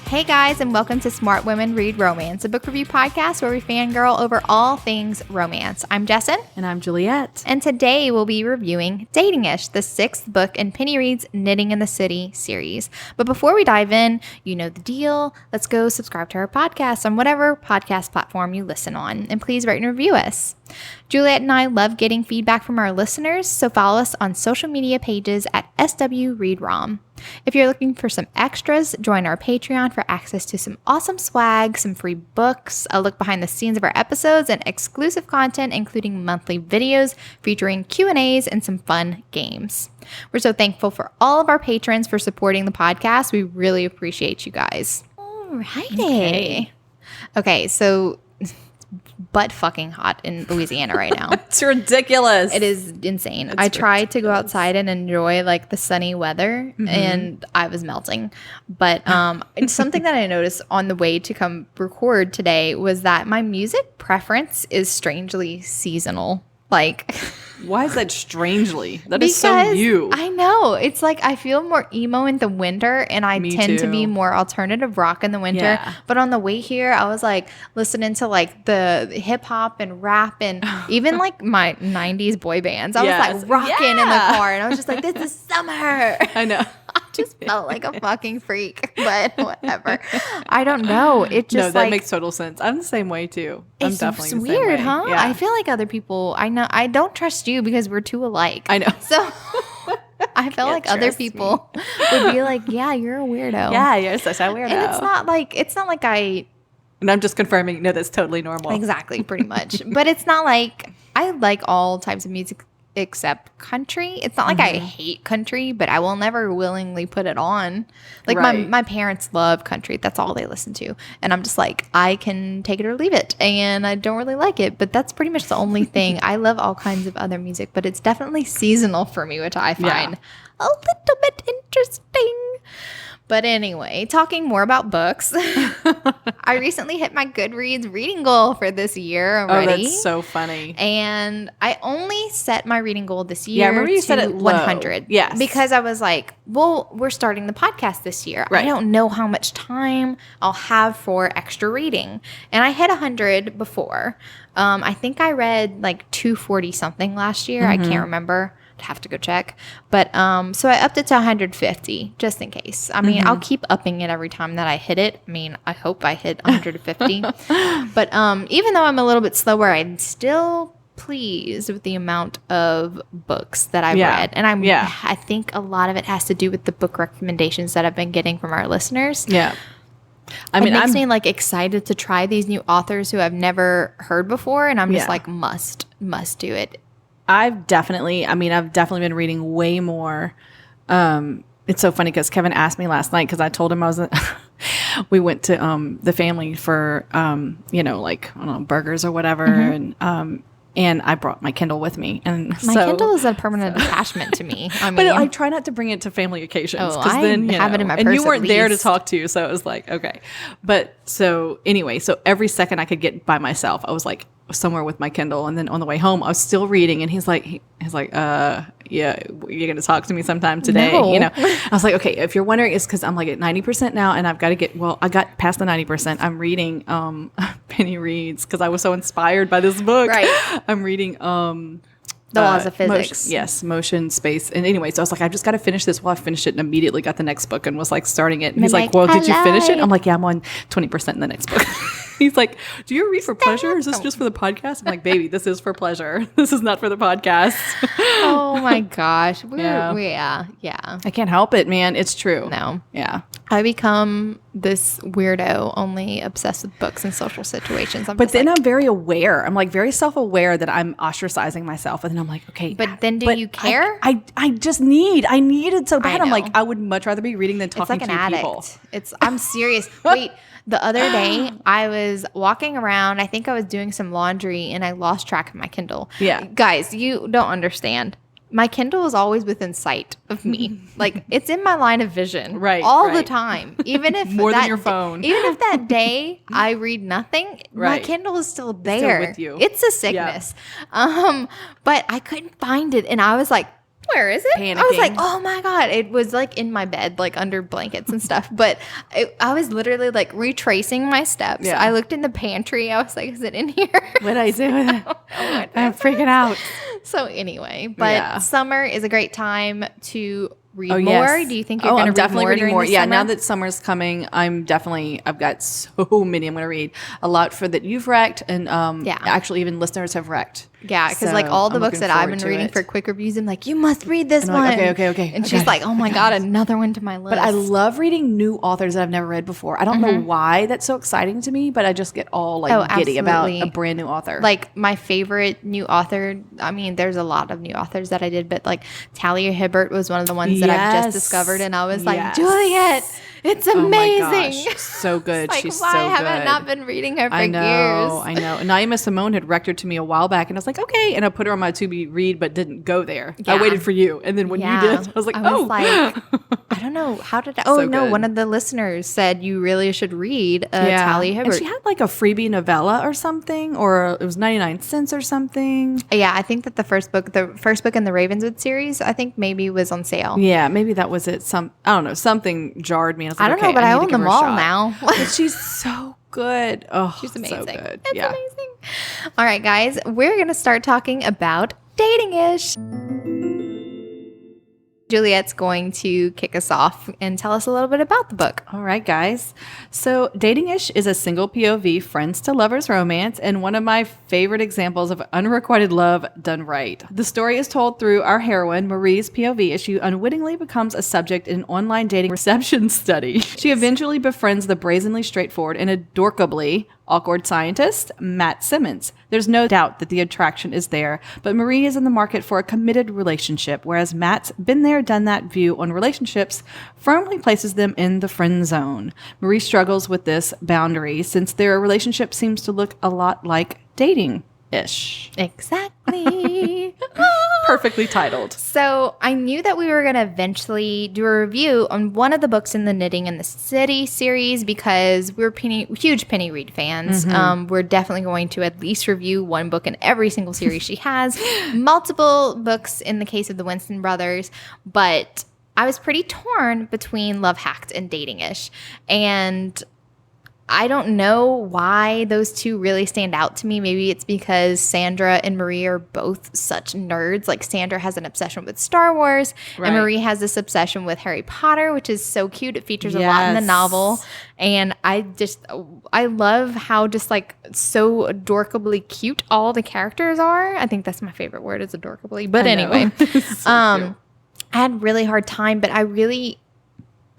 Hey guys, and welcome to Smart Women Read Romance, a book review podcast where we fangirl over all things romance. I'm Jessen. And I'm Juliette. And today we'll be reviewing Dating-ish, the 6th book in Penny Reid's Knitting in the City series. But before we dive in, you know the deal. Let's go subscribe to our podcast on whatever podcast platform you listen on. And please rate and review us. Juliette and I love getting feedback from our listeners, so follow us on social media pages at SWReadRom. If you're looking for some extras, join our Patreon for access to some awesome swag, some free books, a look behind the scenes of our episodes, and exclusive content, including monthly videos featuring Q&As and some fun games. We're so thankful for all of our patrons for supporting the podcast. We really appreciate you guys. Alrighty. Okay, so butt fucking hot in Louisiana right now. It's ridiculous. It is insane. I tried to go outside and enjoy like the sunny weather and I was melting. But it's something that I noticed on the way to come record today was that my music preference is strangely seasonal. Like, why is that strangely? That is so you. I know. It's like I feel more emo in the winter and I tend to be more alternative rock in the winter. Yeah. But on the way here, I was like listening to like the hip hop and rap and even like my 90s boy bands. I was like rocking in the car and I was just like, this is summer. I know. I just felt like a fucking freak, but whatever. I don't know. It just that makes total sense. I'm the same way too. I'm definitely the same weird, way. huh? Yeah. I feel like other people, I know, I don't trust you because we're too alike. I know. So I feel like other people would be like, yeah, you're a weirdo. Yeah, you're such a weirdo. And it's not like and I'm just confirming, no, that's totally normal. Exactly, pretty much. But it's not like, I like all types of music except country. It's not like I hate country, but I will never willingly put it on. Like my parents love country. That's all they listen to. And I'm just like, I can take it or leave it. And I don't really like it, but that's pretty much the only thing. I love all kinds of other music, but it's definitely seasonal for me, which I find a little bit interesting. But anyway, talking more about books, I recently hit my Goodreads reading goal for this year already. Oh, that's so funny. And I only set my reading goal this year I remember you said it 100. Low. Yes. Because I was like, well, we're starting the podcast this year. Right. I don't know how much time I'll have for extra reading. And I hit 100 before. I think I read like 240 something last year. I can't remember. Have to go check. But so I upped it to 150 just in case. I mean, I'll keep upping it every time that I hit it. I mean, I hope I hit 150. But even though I'm a little bit slower, I'm still pleased with the amount of books that I've read. And I think a lot of it has to do with the book recommendations that I've been getting from our listeners. Yeah. I mean, it makes me like excited to try these new authors who I've never heard before. And I'm just like, must do it. I've definitely been reading way more. It's so funny because Kevin asked me last night because I told him I was, we went to the family for, like, I don't know, burgers or whatever. And I brought my Kindle with me. And my Kindle is a permanent attachment to me. I mean, but I try not to bring it to family occasions. Oh, I then, have it in my purse. And you weren't there to talk to, so it was like, okay. But so anyway, so every second I could get by myself, I was like somewhere with my Kindle. And then on the way home, I was still reading. And he's like, yeah, you're going to talk to me sometime today. No. You know, I was like, okay, if you're wondering, it's because I'm like at 90% now and I've got to I got past the 90%. I'm reading Penny Reid's because I was so inspired by this book. Right. I'm reading The Laws of Physics. Motion, space. And anyway, so I was like, I've just got to finish this. Well, I finished it and immediately got the next book and was like starting it. And he's like, well, did you finish it? I'm like, yeah, I'm on 20% in the next book. He's like, do you read for pleasure? Or is this just for the podcast? I'm like, baby, this is for pleasure. This is not for the podcast. Oh my gosh. Yeah. I can't help it, man. It's true. No. Yeah. I become this weirdo, only obsessed with books and social situations. But then I'm very aware. I'm like very self-aware that I'm ostracizing myself. And then I'm like, okay. But then do you care? I just I need it so bad. I'm like, I would much rather be reading than talking it's like to an people. Addict. I'm serious. Wait, the other day I was walking around. I think I was doing some laundry and I lost track of my Kindle. Yeah. Guys, you don't understand. My Kindle is always within sight of me. Like, it's in my line of vision all the time. Even if more than your phone. Even if that day I read nothing, my Kindle is still there. Still with you. It's a sickness. Yeah. But I couldn't find it. And I was like, Where is it? Panicking. I was like, oh my God. It was like in my bed, like under blankets and stuff. But I was literally like retracing my steps. Yeah. I looked in the pantry. I was like, is it in here? What did I do with it? I'm freaking out. So anyway, but summer is a great time to read more. Yes. Do you think you're going to read definitely more reading more? during the Yeah, summer? now that summer's coming, I've got so many I'm going to read. A lot for that you've wrecked, and actually even listeners have wrecked. Yeah, because like all the books that I've been reading for quick reviews, I'm like, you must read this one. Like, okay. And she's like, oh my God, another one to my list. But I love reading new authors that I've never read before. I don't know why that's so exciting to me, but I just get all like giddy about a brand new author. Like my favorite new author, I mean, there's a lot of new authors that I did, but like Talia Hibbert was one of the ones that I've just discovered, and I was like, Juliette, it's amazing. Oh my gosh, so good. Like, She's why so good. have I not been reading her for years? I know. Naima Simone had recommended her to me a while back, and I was like, okay. And I put her on my to-be read, but didn't go there. Yeah. I waited for you. And then when you did, I was like, I don't know. How did I? Oh, so no. Good. One of the listeners said you really should read Talia Hibbert. And she had like a freebie novella or something, or it was 99 cents or something. Yeah, I think that the first book in the Ravenswood series, I think maybe was on sale. Yeah, maybe that was it. I don't know. Something jarred me. And I was like, I don't know, but I own them all now. But she's so good. Oh, she's amazing. So good. It's amazing. All right, guys, we're going to start talking about dating-ish. Juliette's going to kick us off and tell us a little bit about the book. All right, guys. So Dating-ish is a single POV friends to lovers romance and one of my favorite examples of unrequited love done right. The story is told through our heroine, Marie's POV, as she unwittingly becomes a subject in an online dating reception study. She eventually befriends the brazenly straightforward and adorably awkward scientist, Matt Simmons. There's no doubt that the attraction is there, but Marie is in the market for a committed relationship, whereas Matt's been there, done that view on relationships firmly places them in the friend zone. Marie struggles with this boundary since their relationship seems to look a lot like dating-ish. Exactly. Perfectly titled. So I knew that we were going to eventually do a review on one of the books in the Knitting in the City series because we're huge Penny Reid fans. We're definitely going to at least review one book in every single series she has. Multiple books in the case of the Winston brothers, but I was pretty torn between Love Hacked and Dating-ish. And I don't know why those two really stand out to me. Maybe it's because Sandra and Marie are both such nerds. Like Sandra has an obsession with Star Wars, and Marie has this obsession with Harry Potter, which is so cute. It features a lot in the novel. And I love how just like so adorably cute all the characters are. I think that's my favorite word is adorably. But anyway, so I had a really hard time, but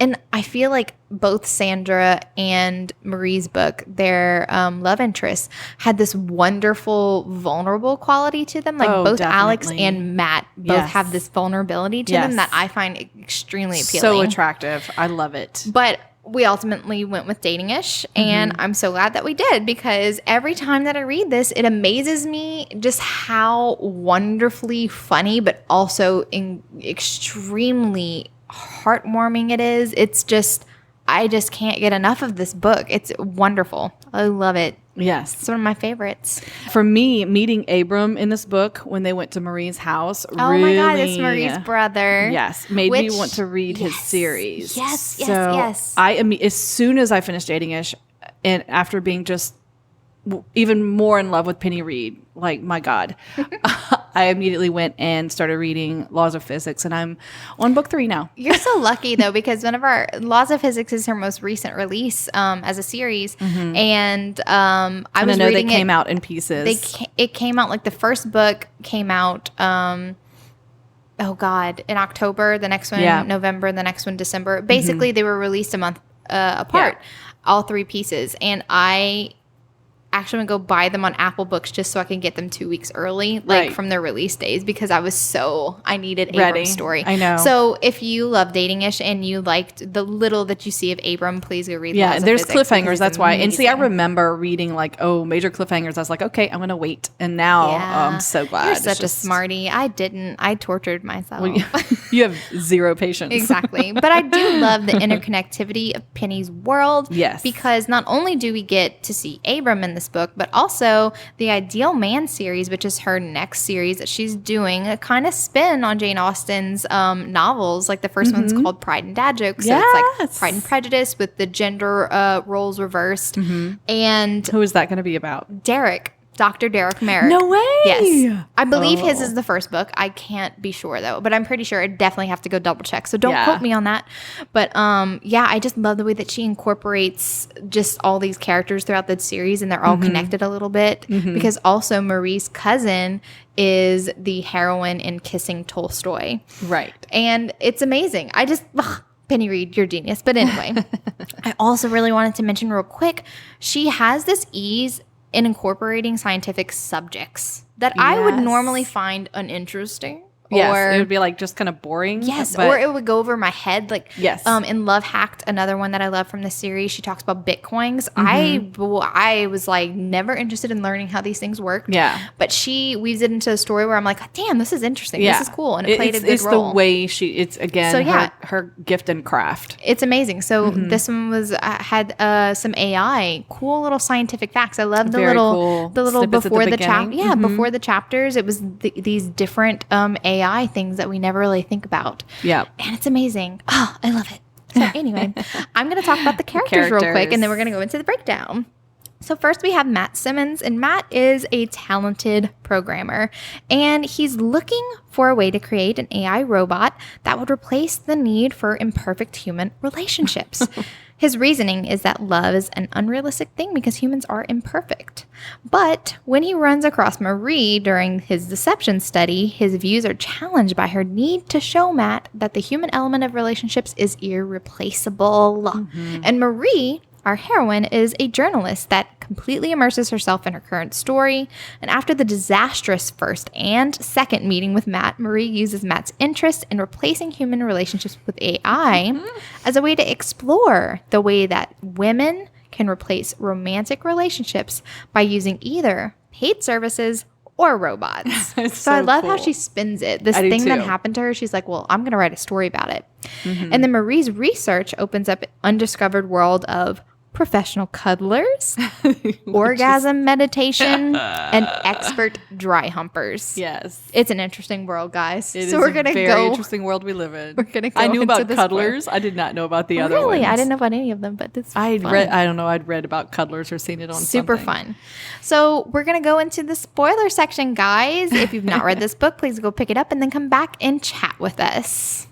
and I feel like both Sandra and Marie's book, their love interests, had this wonderful, vulnerable quality to them. Like both definitely. Alex and Matt both have this vulnerability to them that I find extremely appealing. So attractive. I love it. But we ultimately went with Dating-ish, and I'm so glad that we did because every time that I read this, it amazes me just how wonderfully funny, but also extremely heartwarming it is. It's just, I just can't get enough of this book. It's wonderful. I love it. Yes. It's one of my favorites. For me, meeting Abram in this book when they went to Marie's house Oh my God, it's Marie's brother. Yes. Made me want to read his series. Yes. As soon as I finished Dating-ish, and after being just even more in love with Penny Reid, like my God, I immediately went and started reading Laws of Physics, and I'm on book 3 now. You're so lucky though, because one of our Laws of Physics is her most recent release as a series, and I was reading they came out in pieces. It came out like the first book came out. Oh God, in October. The next one November. The next one December. Basically, they were released a month apart, all 3 pieces, and I actually go buy them on Apple Books just so I can get them 2 weeks early, like from their release days, because I needed Abram's story. I know. So if you love Dating-ish and you liked the little that you see of Abram, please go read Laws of there's Physics, cliffhangers. That's why. And see, I remember reading like, major cliffhangers. I was like, okay, I'm going to wait. And now I'm so glad. You're such a smarty. I didn't. I tortured myself. Well, you have zero patience. Exactly. But I do love the interconnectivity of Penny's world. Yes. Because not only do we get to see Abram in this book, but also the Ideal Man series, which is her next series that she's doing, a kind of spin on Jane Austen's novels. Like the first one's called Pride and Dad Jokes. So it's like Pride and Prejudice with the gender roles reversed. And who is that going to be about? Dr. Derek Merrick. No way. Yes. I believe his is the first book. I can't be sure though, but I'm pretty sure. I definitely have to go double check. So don't quote me on that. But I just love the way that she incorporates just all these characters throughout the series, and they're all connected a little bit because also Marie's cousin is the heroine in Kissing Tolstoy. Right. And it's amazing. Penny Reid, you're genius. But anyway, I also really wanted to mention real quick, she has this ease in incorporating scientific subjects that I would normally find uninteresting. Yes, or, it would be like just kind of boring. Yes, or it would go over my head. Like, yes. In Love Hacked, another one that I love from the series, she talks about Bitcoins. I was like never interested in learning how these things worked. Yeah. But she weaves it into a story where I'm like, damn, this is interesting. Yeah. This is cool. And it played a good role. It's the way it's again, her gift and craft. It's amazing. So this one had some AI, cool little scientific facts. I love the little before the chapter. Yeah, before the chapters, it was these different AI things that we never really think about. Yeah. And it's amazing. Oh, I love it. So anyway, I'm going to talk about the characters real quick, and then we're going to go into the breakdown. So first we have Matt Simmons, and Matt is a talented programmer, and he's looking for a way to create an AI robot that would replace the need for imperfect human relationships. His reasoning is that love is an unrealistic thing because humans are imperfect. But when he runs across Marie during his deception study, his views are challenged by her need to show Matt that the human element of relationships is irreplaceable. And Marie, our heroine, is a journalist that completely immerses herself in her current story. And after the disastrous first and second meeting with Matt, Marie uses Matt's interest in replacing human relationships with AI as a way to explore the way that women can replace romantic relationships by using either paid services or robots. So I love how she spins it. This thing that happened to her, she's like, well, I'm going to write a story about it. And then Marie's research opens up an undiscovered world of professional cuddlers, orgasm meditation, and expert dry humpers. Yes. It's an interesting world, guys. It is a very interesting world we live in. We're gonna go I knew about cuddlers. Part. I did not know about the other ones. Really? I didn't know about any of them, but it's I don't know. I'd read about cuddlers or seen it on Super something. Fun. So we're going to go into the spoiler section, guys. If you've not read this book, please go pick it up and then come back and chat with us.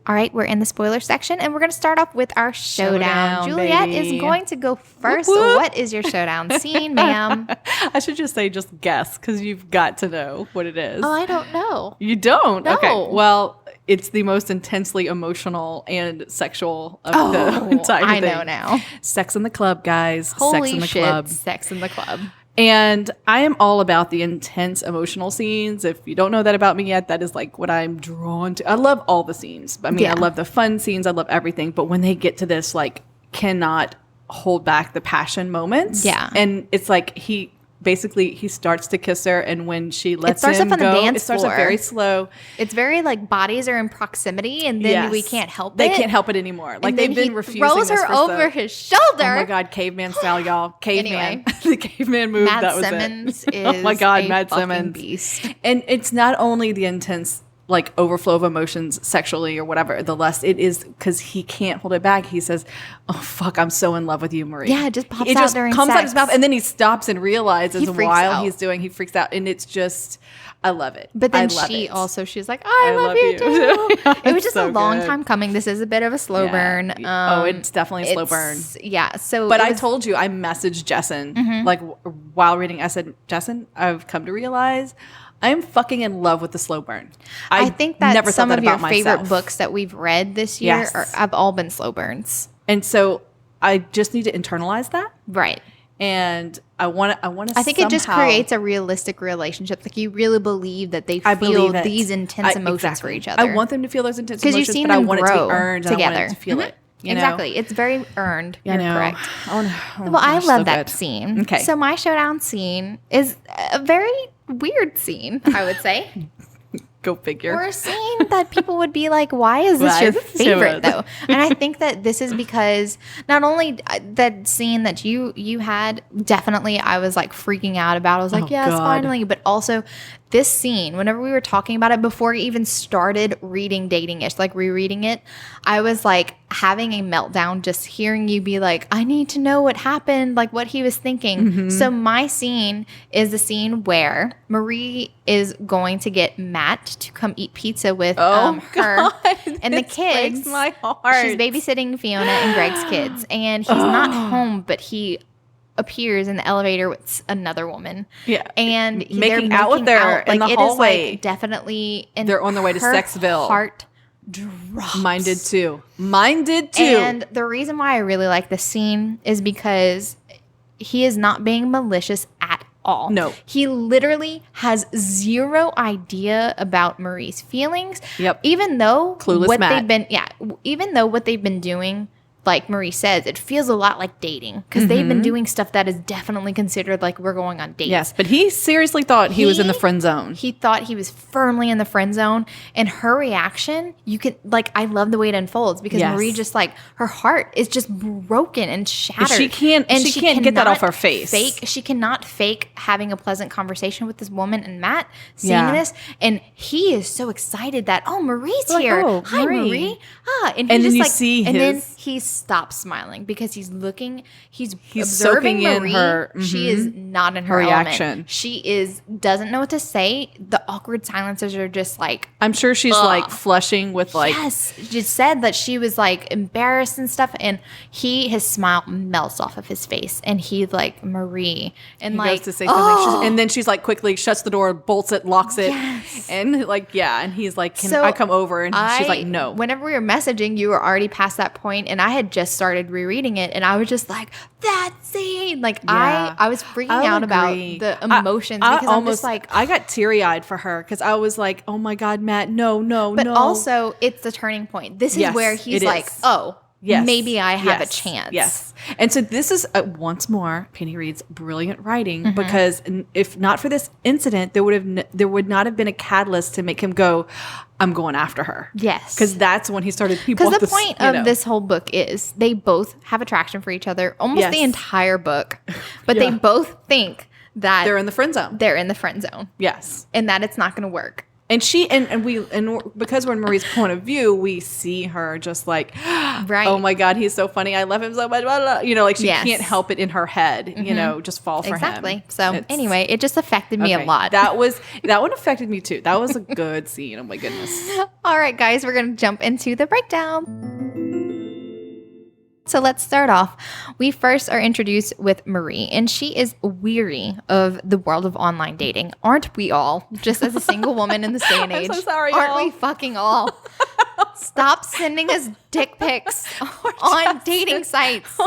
All right, we're in the spoiler section, and we're going to start off with our showdown. Juliette is going to go first. Whoop, whoop. What is your showdown scene, ma'am? I should just say just guess, because you've got to know what it is. Oh, I don't know. You don't? No. Okay, well, it's the most intensely emotional and sexual of the entire thing. I know now. Sex in the Club, guys. Holy Sex in the shit, Club. Sex in the Club. And I am all about the intense emotional scenes. If you don't know that about me yet, that is like what I'm drawn to. I love all the scenes. I mean, I love the fun scenes. I love everything. But when they get to this, like, cannot hold back the passion moments. Yeah. And it's like he starts to kiss her, and when she lets him go, it starts up very slow. It's very like bodies are in proximity, and then we can't help it. They can't help it anymore. Like they've been refusing. Throws her over his shoulder. Oh my god, caveman style, y'all. Caveman. Anyway, the caveman move. Matt that was Simmons it. is oh my god, a Matt fucking Simmons. beast. And it's not only the intense, like, overflow of emotions sexually or whatever, the lust, it is because he can't hold it back. He says, oh fuck, I'm so in love with you, Marie. Yeah, it just pops it out just during comes sex. out his mouth, and then he stops and realizes while he freaks out, and it's just, I love it. But then she's like, I love you too. It was just so a long good. time coming. This is a bit of a slow burn. It's definitely a slow burn. Yeah. So, but I told you, I messaged Jessen, like, while reading, I said, Jessen, I've come to realize I am fucking in love with the slow burn. I think that never some thought of that your about favorite myself. books that we've read this year have all been slow burns. And so I just need to internalize that. Right. And I want to. I think it just creates a realistic relationship. Like you really believe that they feel these intense emotions for each other. I want them to feel those intense because emotions, you've seen but them I want grow it to be earned. together. I want it to feel it. You know? Exactly. It's very earned. You're correct. Well, I love that scene. Okay. So my showdown scene is a very weird scene, I would say. Go figure. Or a scene that people would be like, why is this your favorite though? And I think that this is because not only that scene that you had, definitely I was like freaking out about. I was like, yes, God. finally. But also this scene, whenever we were talking about it before I even started reading Dating-ish, like rereading it, I was like having a meltdown just hearing you be like, I need to know what happened, like what he was thinking. So my scene is the scene where Marie is going to get Matt to come eat pizza with her God, and the kids. Breaks my heart. She's babysitting Fiona and Greg's kids, and he's not home, but he appears in the elevator with another woman. Yeah. And Making out with her in the it hallway. is like definitely, and they're on their way to her Sexville. Heart drops. Mine did too. And the reason why I really like this scene is because he is not being malicious at all. No. He literally has zero idea about Marie's feelings. Yep. Even though Clueless what Matt. even though what they've been doing, like Marie says, it feels a lot like dating because they've been doing stuff that is definitely considered like we're going on dates. Yes, but he seriously thought he was in the friend zone. He thought he was firmly in the friend zone, and her reaction, you can like, I love the way it unfolds because Yes. Marie just like her heart is just broken and shattered. She can't get that off her face. She cannot fake having a pleasant conversation with this woman and Matt seeing Yeah. this, and he is so excited that Marie's Like, here. oh, Hi, Marie. Marie. And And he then just you like, see and then his- he stops smiling because he's observing soaking in Marie. her- She is not in her, her element. reaction. She doesn't know what to say. The awkward silences are just like, I'm sure she's like flushing with like yes. She said that she was like embarrassed and stuff, and his smile melts off of his face, and he's like, Marie, and he like goes to say something, and then she's like quickly shuts the door, bolts it, locks it, and like and he's like, "Can I come over?" And she's like, "No." Whenever we were messaging, you were already past that point, and I had just started rereading it, and I was just like, that scene, like Yeah. I was freaking I'll out about agree. the emotions because I'm just like, I got teary eyed for her because I was like, "Oh my God, Matt, no, but no." also it's the turning point. This is Yes, where he's it like, is. oh. Yes. Maybe I have Yes. a chance. Yes. And so this is once more Penny Reid's brilliant writing Mm-hmm. because if not for this incident, there would not have been a catalyst to make him go, "I'm going after her." Yes. Because that's when he started. Because the point of this whole book is they both have attraction for each other almost Yes. the entire book, but Yeah. they both think that they're in the friend zone. they're in the friend zone Yes. and that it's not going to work. And she and we because we're in Marie's point of view, we see her just like, Right. "Oh my God, he's so funny. I love him so much." Blah, blah. You know, like she Yes. can't help it in her head. You know, just fall for him. Exactly. So It's- anyway, it just affected me a okay, lot. that one affected me too. That was a good scene. Oh my goodness. All right, guys, we're going to jump into the breakdown. So let's start off. We first are introduced with Marie, and she is weary of the world of online dating. Aren't we all? Just as a single woman in this day and age. I'm so sorry, Aren't y'all. we fucking all? Stop sending us dick pics on dating sites.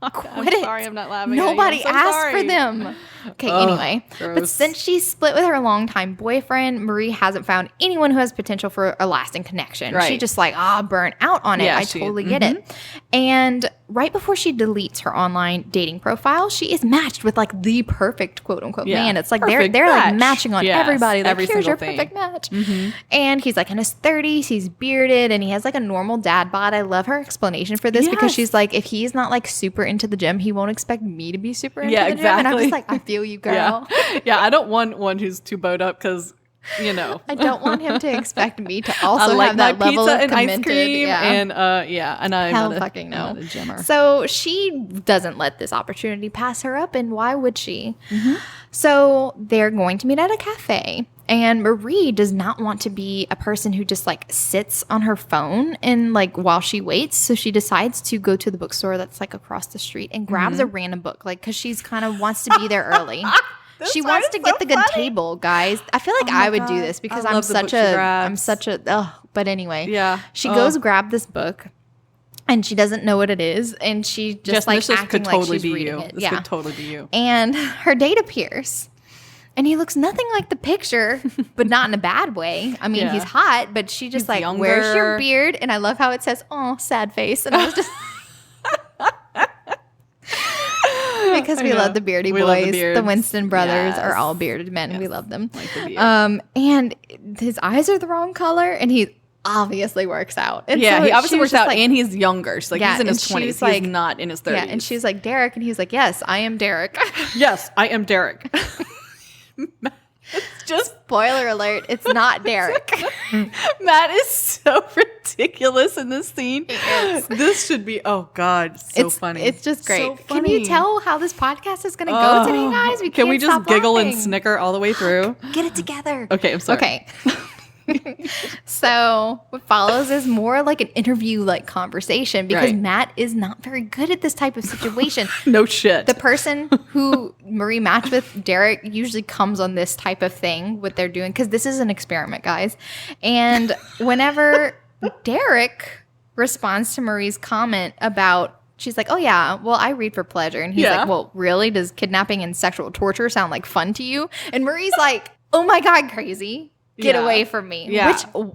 Quit I'm it. sorry, I'm not laughing. Nobody at you. I'm so asked sorry. for them. Okay, Ugh, anyway. But gross. since she's split with her longtime boyfriend, Marie hasn't found anyone who has potential for a lasting connection. She Right. just like, burnt out on it. Yeah, I she- totally get it. And right before she deletes her online dating profile, she is matched with like the perfect quote unquote Yeah. man. It's like Perfect they're like match. matching on Yes, everybody. Like, every here's your single perfect thing. match. And he's like in his 30s, he's bearded, and he has like a normal dad bod. I love her explanation for this because Yes. she's like, if he's not like super into the gym, he won't expect me to be super into Yeah, the gym. And I'm just exactly. like, I feel you, girl. Yeah, I don't want one who's too bowed up because, you know. I don't want him to expect me to I also like have my that level pizza of and ice commented. cream Yeah. and and I'm Hell not a, fucking no. I'm not a gymmer. So she doesn't let this opportunity pass her up, and why would she? So they're going to meet at a cafe, and Marie does not want to be a person who just like sits on her phone and like while she waits. So she decides to go to the bookstore that's like across the street and grabs a random book, like because she's kind of wants to be there early. She part wants is to get so the good funny. table, guys. I feel like Oh my I would do God. this because I I'm love the book such she a grabs. but anyway. Yeah. She Oh. goes grab this book and she doesn't know what it is, and she just like this acting could totally like she's be reading you. it. This Yeah. could totally be you. And her date appears. And he looks nothing like the picture, but not in a bad way. I mean, Yeah. he's hot, but she just He's like, where's your younger. beard? And I love how it says, oh, sad face. And I was just because we love the beardy We love the boys. beards. The Winston brothers Yes. are all bearded men. Yes. We love them. Like the beard. And his eyes are the wrong color, and he obviously works out. And Yeah, so he she obviously was works just out, like, and he's younger. So, like, Yeah, he's in and his she 20s. was like- He's not in his 30s. yeah, and she was like, Derek, and he was like, yes, I am Derek. yes, I am Derek. It's just Spoiler alert, it's not Derek. Matt is so ridiculous in this scene. This should be, oh God, so funny. It's just great. So Can you funny. tell how this podcast is going to go today, guys? Can we can't just stop giggle and laughing. snicker all the way through? Get it together. Okay, I'm sorry. Okay. So what follows is more like an interview like conversation because Right. Matt is not very good at this type of situation. No shit. The person who Marie matched with, Derek, usually comes on this type of thing, what they're doing, because this is an experiment, guys. And whenever Derek responds to Marie's comment about, she's like, oh, yeah, well, I read for pleasure. And he's Yeah. like, well, really? Does kidnapping and sexual torture sound like fun to you? And Marie's like, oh, my God, crazy. Get Yeah. away from me. Yeah. Which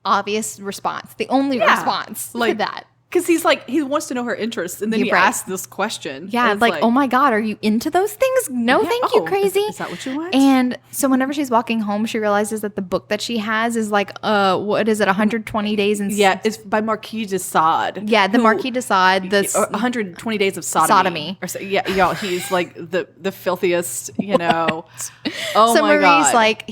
obvious response, the only Yeah. response Like to that. Because he's like, he wants to know her interests. And then You're he right. asks this question. Yeah, And like, it's oh my God, are you into those things? No, yeah, thank you, oh, crazy. Is that what you want? And so whenever she's walking home, she realizes that the book that she has is like, what is it, 120 days in yeah, it's by Marquis de Sade. Yeah, the who- Marquis de Sade, or the 120 days of sodomy. Sodomy. Or so, yeah, y'all, he's like the filthiest, you know. Oh so my Marie's God. like,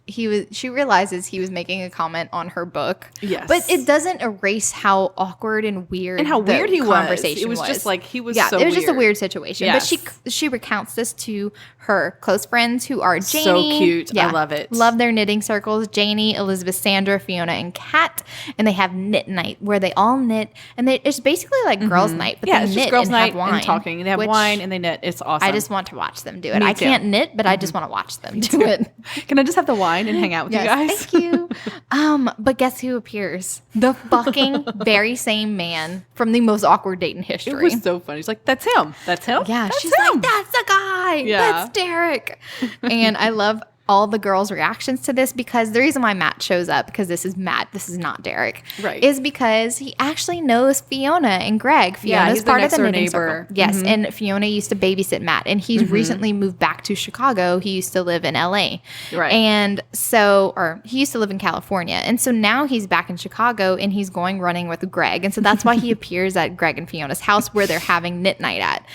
she realizes he was making a comment on her book. Yes. But it doesn't erase how awkward and weird And how the weird he was. conversation It was just like, he was yeah, so it was just a weird. weird situation. Yes. But she recounts this to her close friends who are So Janie. cute. I love it. Love their knitting circles. Janie, Elizabeth, Sandra, Fiona, and Kat. And they have knit night where they all knit. And it's basically like girls' night, but yeah, they it's knit just girls' and night have wine. and talking. And they have which wine and they knit. It's awesome. I just want to watch them do it. Me I too. can't knit, but I just want to watch them do it. Can I just have the wine and hang out with you guys? Thank you. But guess who appears? The fucking very same man from the most awkward date in It history. was so funny. She's like, that's him. That's him. Yeah, That's she's him. like, that's the guy. Yeah. That's Derek. And I love all the girls' reactions to this because the reason why Matt shows up, because this is Matt, this is not Derek, Right. is because he actually knows Fiona and Greg. Yeah, Fiona's he's their part of the next-door knitting neighbor. circle. Yes, and Fiona used to babysit Matt, and he's recently moved back to Chicago. He used to live in LA. Right. And so, or he used to live in California. And so now he's back in Chicago and he's going running with Greg. And so that's why he appears at Greg and Fiona's house where they're having knit night at.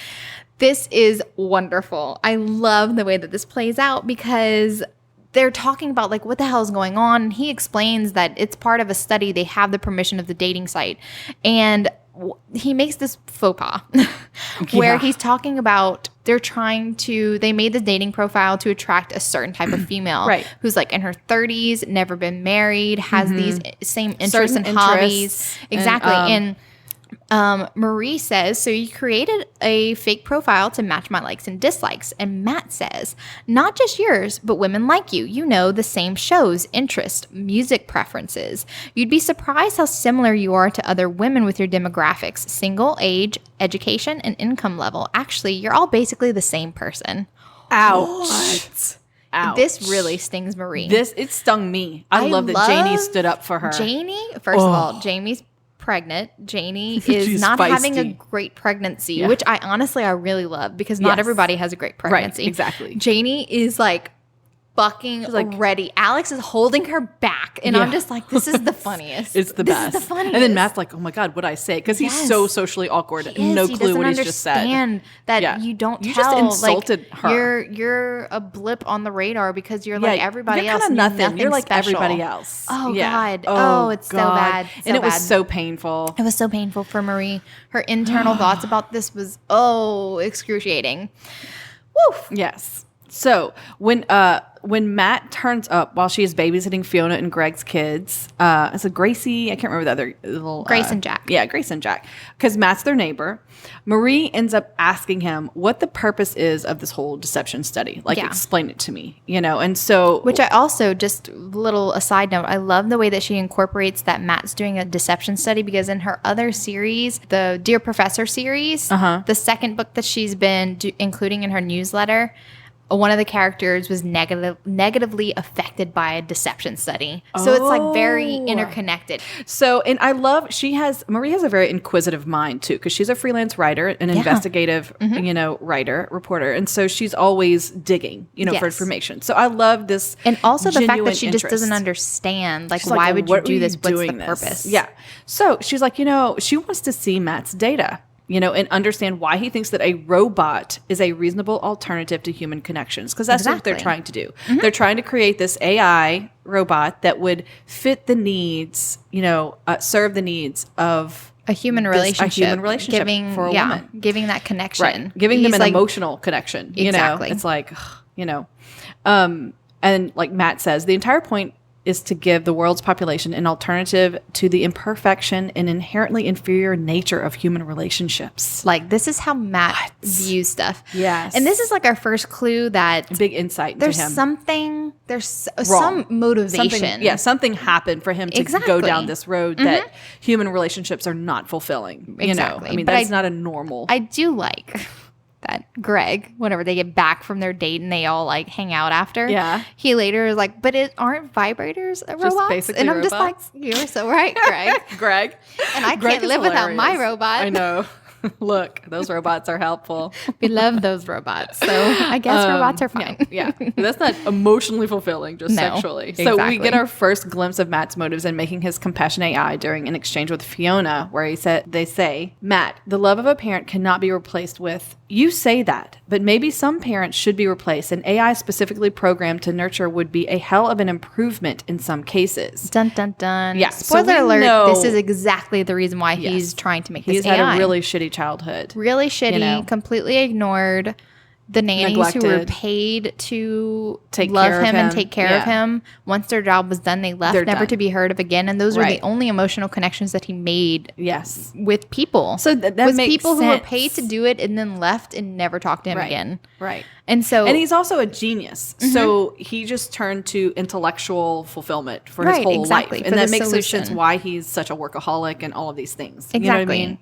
This is wonderful. I love the way that this plays out because they're talking about like what the hell is going on, and he explains that it's part of a study. They have the permission of the dating site, and he makes this faux pas where Yeah. he's talking about they made the dating profile to attract a certain type of female, Right. who's like in her 30s, never been married, has these same interests Certain and hobbies. interests Exactly. and, Marie says, so you created a fake profile to match my likes and dislikes. And Matt says, not just yours, but women like you. You know, the same shows, interests, music preferences. You'd be surprised how similar you are to other women with your demographics, single, age, education, and income level. Actually, you're all basically the same person. Ouch. Ouch. This really stings Marie. It stung me. I love that Janie stood up for her. Janie, first of all, Jamie's pregnant. Janie is She's not having a feisty. great pregnancy, Yeah. which I really love because not Yes. everybody has a great pregnancy. exactly. Janie is like fucking like- ready. Alex is holding her back, and I'm Yeah. just like, this is the funniest. It's the this best. Is the funniest. And then Matt's like, oh my God, what'd I say? Because he's Yes. so socially awkward. He is. No He clue doesn't what he's just said. understand that Yeah. you don't You tell. just insulted like, her. You're a blip on the radar because you're like everybody you're else. kinda and nothing. You're like special. everybody else. Oh Yeah. God. Oh, it's so bad. And it was bad. so painful. It was so painful for Marie. Her internal thoughts about this was excruciating. Woo. Yes. So when Matt turns up while she is babysitting Fiona and Greg's kids, it's a Gracie. I can't remember the other little Grace and Jack. Yeah, Grace and Jack, because Matt's their neighbor. Marie ends up asking him what the purpose is of this whole deception study. Like, Yeah. explain it to me, and so Which I also, just little aside note, I love the way that she incorporates that Matt's doing a deception study because in her other series, the Dear Professor series, the second book that she's been including in her newsletter, one of the characters was negatively affected by a deception study. So it's like very interconnected. So, and I love, Marie has a very inquisitive mind too, because she's a freelance writer, an investigative, writer, reporter. And so she's always digging, for information. So I love this. And also the fact that she interest. just doesn't understand, like, why would you do this? What's the purpose? Yeah. So she's like, she wants to see Matt's data, and understand why he thinks that a robot is a reasonable alternative to human connections. Because that's what they're trying to do. They're trying to create this AI robot that would fit the needs, serve the needs of a human relationship giving, for a woman. Giving that connection. Right. Giving them an emotional connection. Exactly. It's like, and like Matt says, the entire point is to give the world's population an alternative to the imperfection and inherently inferior nature of human relationships. Like, this is how Matt views stuff. Yes. And this is like our first clue that... a big insight there's to him. Some motivation. Something happened for him to go down this road that human relationships are not fulfilling. Exactly. I mean, that's not a normal... I do like... that Greg, whenever they get back from their date and they all like hang out after, he later is like, but aren't vibrators robots? Basically and I'm robots? just like, you're so right, Greg. And I can't live without my robot. I know. Look, those robots are helpful. We love those robots. So I guess robots are fine. Yeah. That's not emotionally fulfilling, just sexually. So we get our first glimpse of Matt's motives in making his compassion AI during an exchange with Fiona, where they say, Matt, the love of a parent cannot be replaced with, you say that, but maybe some parents should be replaced. An AI specifically programmed to nurture would be a hell of an improvement in some cases. Dun, dun, dun. Yeah. Spoiler alert, this is exactly the reason why he's trying to make this AI. He's had a really shitty childhood. Really shitty, completely ignored. The nannies Neglected. who were paid to take love care of him and take care of him, once their job was done, they left, never to be heard of again. And those are the only emotional connections that he made with people. So that with makes people sense. who were paid to do it and then left and never talked to him again. Right. And he's also a genius. So he just turned to intellectual fulfillment for his whole life. And that makes sense why he's such a workaholic and all of these things. Exactly. You know what I mean?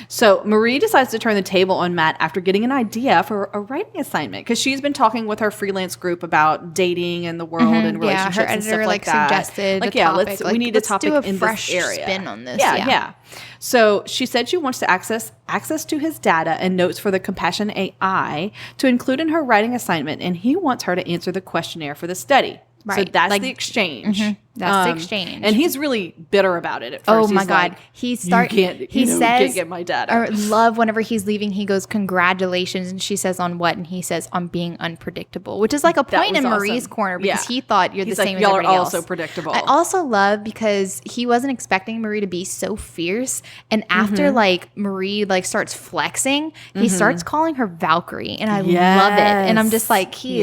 So Marie decides to turn the table on Matt after getting an idea for a writing assignment, because she's been talking with her freelance group about dating and the world and relationships her and editor stuff like that. Suggested like, a topic. we need a topic do a in fresh this area. Spin on this. Yeah. So she said she wants to access to his data and notes for the Compassion AI to include in her writing assignment, and he wants her to answer the questionnaire for the study. Right. So that's the exchange. That's the exchange. And he's really bitter about it at first. Oh my he's God. Like, he says, you can't get my data. Or love whenever he's leaving, he goes, congratulations. And she says, on what? And he says, on being unpredictable, which is like a point in Marie's corner, because he thought you're the same as everybody else. Y'all are also predictable. I also love because he wasn't expecting Marie to be so fierce. And after like Marie like starts flexing, he starts calling her Valkyrie. And I love it. And I'm just like, he's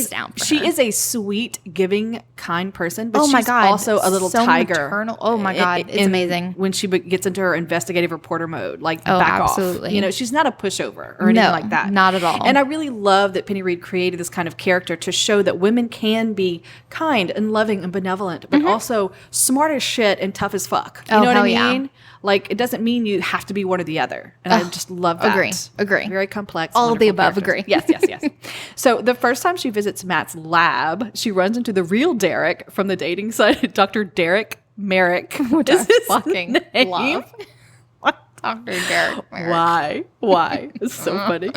down for She her. is a sweet, giving, kind person, but my she's God, also a little so tiger. Maternal. Oh my God, it's amazing. When she gets into her investigative reporter mode, like back absolutely. off. She's not a pushover or anything like that. Not at all. And I really love that Penny Reid created this kind of character to show that women can be kind and loving and benevolent, but also smart as shit and tough as fuck. You know what I mean? Like, it doesn't mean you have to be one or the other. And I just love that. Agree. Very complex. All of the above, characters. Yes. So the first time she visits Matt's lab, she runs into the real Derek from the dating site, Dr. Derek Merrick. Which I fucking love. Dr. Derek Merrick. Why? It's so funny.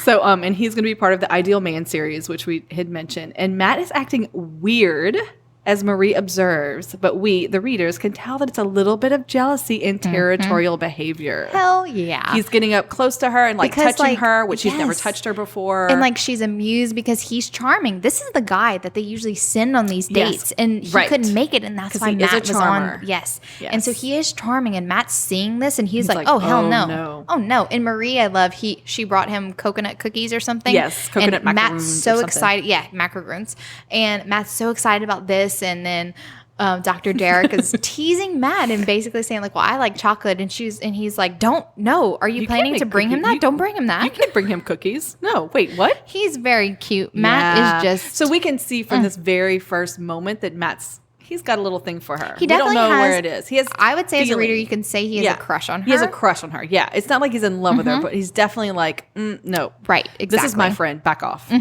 So, and he's going to be part of the Ideal Man series, which we had mentioned. And Matt is acting weird, as Marie observes, but we, the readers, can tell that it's a little bit of jealousy and territorial behavior. Hell yeah. He's getting up close to her and touching her, which he's never touched her before. And she's amused because he's charming. This is the guy that they usually send on these dates. And he couldn't make it, and that's why Matt was on. Yes. And so he is charming, and Matt's seeing this, and he's like, oh, hell no. Oh, no. And Marie, I love, she brought him coconut cookies or something. Yes, coconut macaroons. Matt's so excited. Yeah, macaroons. And Matt's so excited about this. And then Dr. Derek is teasing Matt and basically saying like, well, I like chocolate. And he's like, are you planning to bring him that? Don't bring him that. You can't bring him cookies. No, wait, what? He's very cute. Matt is just. So we can see from this very first moment that Matt's he's got a little thing for her. He we don't definitely know has, where it is. He has. I would say as a reader, feeling. you can say he has a crush on her. He has a crush on her. Yeah, it's not like he's in love with her, but he's definitely like, no, Right, exactly. This is my friend. Back off.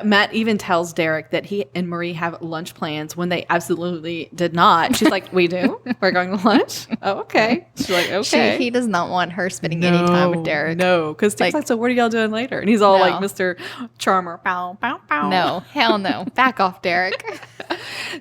Matt even tells Derek that he and Marie have lunch plans when they absolutely did not. She's like, we do? We're going to lunch? Oh, okay. She's like, okay. He does not want her spending any time with Derek. No, because Dick's like, so what are y'all doing later? And he's all like Mr. Charmer. Pow, pow, pow. No, hell no. Back off, Derek.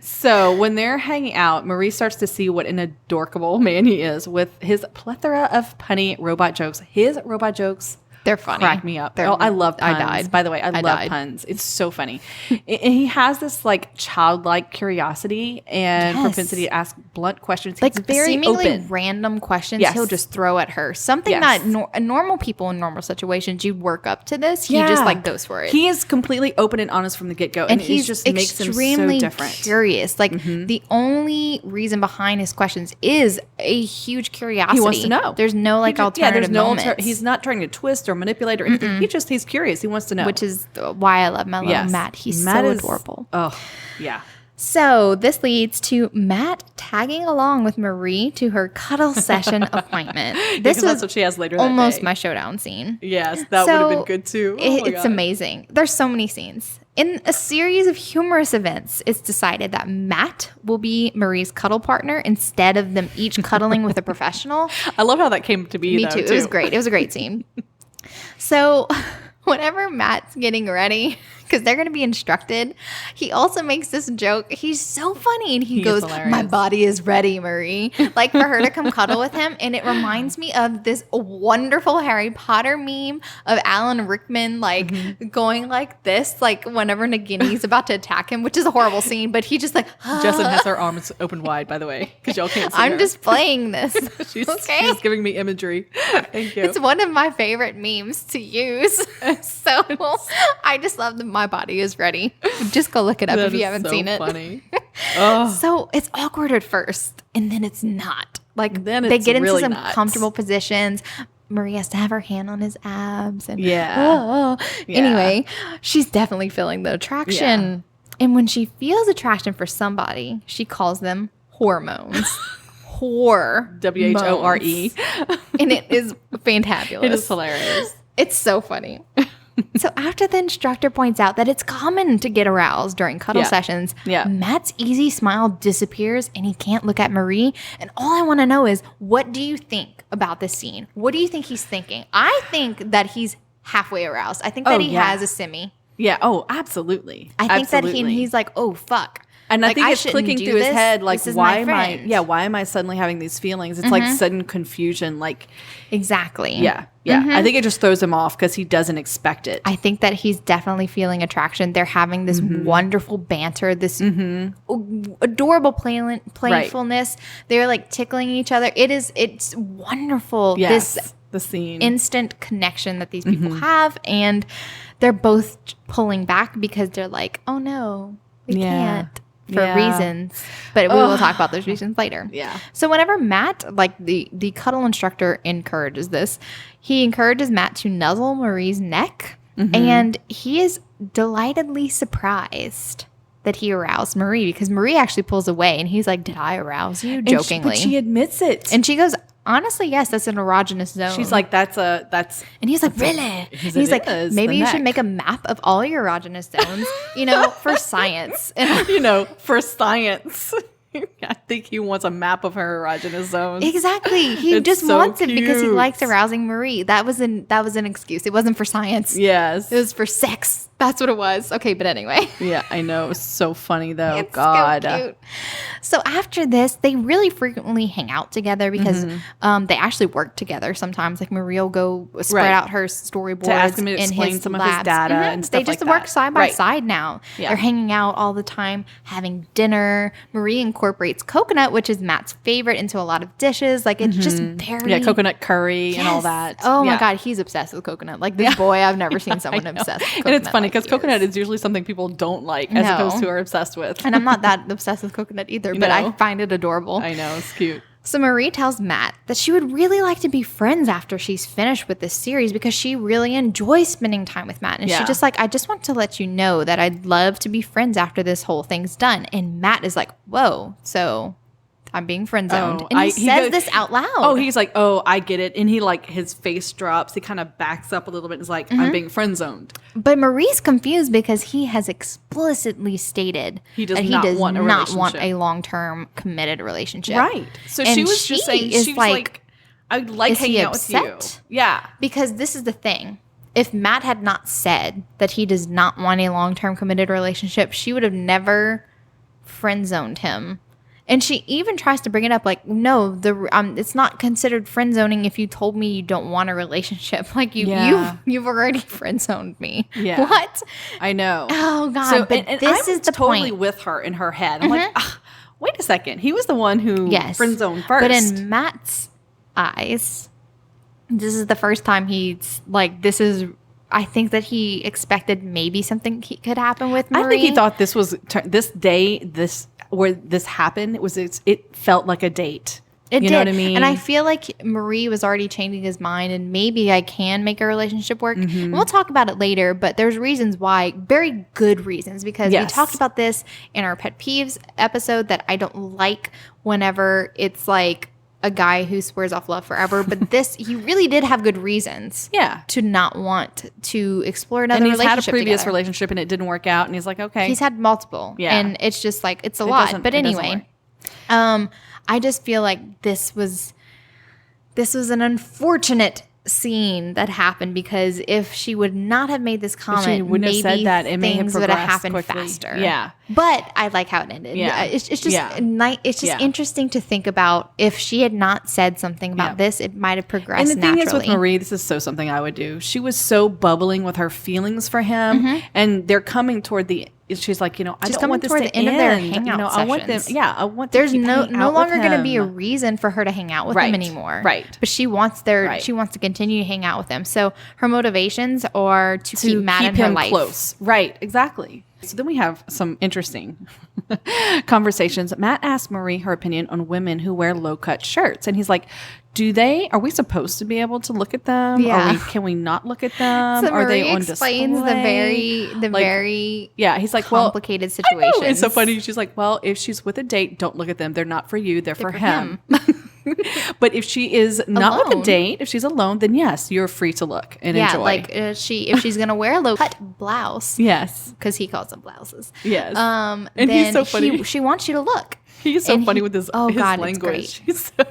So when they're hanging out, Marie starts to see what an adorable man he is with his plethora of punny robot jokes. His robot jokes They're funny. crack me up. I love puns. I died. By the way, I love puns. It's so funny. And he has this like childlike curiosity and propensity to ask blunt questions. Like He's very seemingly open. random questions Yes. he'll just throw at her. Something that normal people in normal situations, you'd work up to this. He just like goes for it. He is completely open and honest from the get-go. And he just makes him so different. Curious. Like the only reason behind his questions is a huge curiosity. He wants to know. There's no like alternative moments. He's not trying to twist or manipulate or anything. He's curious. He wants to know. Which is why I love my little Matt. He's so adorable. Oh, yeah. So this leads to Matt tagging along with Marie to her cuddle session appointment. This was that's what she has later that almost day. my showdown scene. Yes, that would have been good too. It's amazing. There's so many scenes. In a series of humorous events, it's decided that Matt will be Marie's cuddle partner instead of them each cuddling with a professional. I love how that came to be. Me too. It was great. It was a great scene. So whenever Matt's getting ready, because they're going to be instructed, he also makes this joke. He's so funny. And he goes, my body is ready, Marie. Like for her to come cuddle with him. And it reminds me of this wonderful Harry Potter meme of Alan Rickman, like going like this, like whenever Nagini's about to attack him, which is a horrible scene. But he just like, Jessen has her arms open wide, by the way, because y'all can't see her. I'm just playing this. She's giving me imagery. Thank you. It's one of my favorite memes to use. So I just love the my body is ready. Just go look it up if you haven't seen it. Funny. So it's awkward at first, and then it's not. Like then they get into really some nuts. comfortable positions. Marie has to have her hand on his abs, and Yeah. Anyway, she's definitely feeling the attraction. And when she feels attraction for somebody, she calls them hormones. Whore. WHORE. And it is fantabulous. It is hilarious. It's so funny. So after the instructor points out that it's common to get aroused during cuddle sessions, Matt's easy smile disappears and he can't look at Marie. And all I want to know is, what do you think about this scene? What do you think he's thinking? I think that he's halfway aroused. I think that he has a simi. Yeah. Oh, absolutely. I think that he's like, oh, fuck. And like, I think it's clicking through his head, like, why am I suddenly having these feelings? It's like sudden confusion. Like, exactly. Yeah. Yeah. I think it just throws him off because he doesn't expect it. I think that he's definitely feeling attraction. They're having this wonderful banter, this adorable playfulness. They're like tickling each other. It's wonderful. Yes, the scene. Instant connection that these people have. And they're both pulling back because they're like, oh no, we can't. For reasons, but we will talk about those reasons later. Yeah. So whenever Matt, like the cuddle instructor encourages this, he encourages Matt to nuzzle Marie's neck, and he is delightedly surprised that he aroused Marie because Marie actually pulls away, and he's like, "Did I arouse you?" Jokingly, but she admits it, and she goes, "Honestly, yes, that's an erogenous zone." She's like, "That's," and he's like, "Really?" And he's like, "Maybe you should make a map of all your erogenous zones, for science." And for science. I think he wants a map of her erogenous zones. Exactly. He just wants it because he likes arousing Marie. That was an excuse. It wasn't for science. Yes. It was for sex. That's what it was. Okay, but anyway. Yeah, I know. It was so funny though. It's God. So cute. So after this, they really frequently hang out together because they actually work together sometimes. Like Marie will go spread out her storyboards to ask him to explain some of his data and stuff like that. They just work side by side now. Yeah. They're hanging out all the time, having dinner. Marie incorporates coconut, which is Matt's favorite, into a lot of dishes. Like it's just very coconut curry and all that. Oh my God, he's obsessed with coconut. Like this boy, I've never seen someone obsessed with coconut. And it's funny because coconut is usually something people don't like as opposed to are obsessed with. And I'm not that obsessed with coconut either, but I find it adorable. I know, it's cute. So Marie tells Matt that she would really like to be friends after she's finished with this series because she really enjoys spending time with Matt. And she just like, I just want to let you know that I'd love to be friends after this whole thing's done. And Matt is like, whoa, so I'm being friend zoned. And he says this out loud. Oh, he's like, oh, I get it. And he like, his face drops. He kind of backs up a little bit and is like, I'm being friend zoned. But Marie's confused because he has explicitly stated he does not want a long-term committed relationship. Right. So she was just saying, she was like, I'd like hanging out with you. Yeah. Because this is the thing. If Matt had not said that he does not want a long-term committed relationship, she would have never friend zoned him. And she even tries to bring it up like, no, it's not considered friend zoning if you told me you don't want a relationship. Like you've already friend zoned me. Yeah. What? I know. Oh God. So, but and this is the totally point. With her in her head. I'm like, wait a second. He was the one who friend zoned first. But in Matt's eyes, this is the first time he's like, I think that he expected maybe something could happen with Marie. I think he thought this was this day, where this happened, it felt like a date. It you did. know what I mean? And I feel like Marie was already changing his mind and maybe I can make a relationship work. And we'll talk about it later, but there's reasons why, very good reasons, because we talked about this in our pet peeves episode that I don't like whenever it's like a guy who swears off love forever. But this, he really did have good reasons to not want to explore another relationship. And he's had a previous relationship and it didn't work out. And he's like, okay. He's had multiple. Yeah. And it's just like, it's a lot. But anyway, I just feel like this was an unfortunate scene that happened because if she would not have made this comment, maybe have said that, it things would have happened quickly. Faster. Yeah. But I like how it ended. Yeah. It's just it's just interesting to think about if she had not said something about this, it might have progressed naturally. And the thing is with Marie, this is something I would do. She was so bubbling with her feelings for him and they're coming toward the she's like, I don't want this to end. Of their hangout sessions. I want them. Yeah, I want. There's no longer going to be a reason for her to hang out with him anymore. Right. But she wants she wants to continue to hang out with him. So her motivations are to keep Matt in her life close. Right. Exactly. So then we have some interesting conversations. Matt asked Marie her opinion on women who wear low-cut shirts, and he's like, are we supposed to be able to look at them? Yeah. Can we not look at them? So Are Marie they on explains display? the very he's like, complicated situation. It's so funny. She's like, well, if she's with a date, don't look at them. They're not for you. They're for him. But if she is not with a date, if she's alone, then yes, you're free to look and enjoy. Like if she's gonna wear a low cut blouse, yes, because he calls them blouses. Yes, and then he's so funny. She wants you to look. He's so funny with his language. It's great.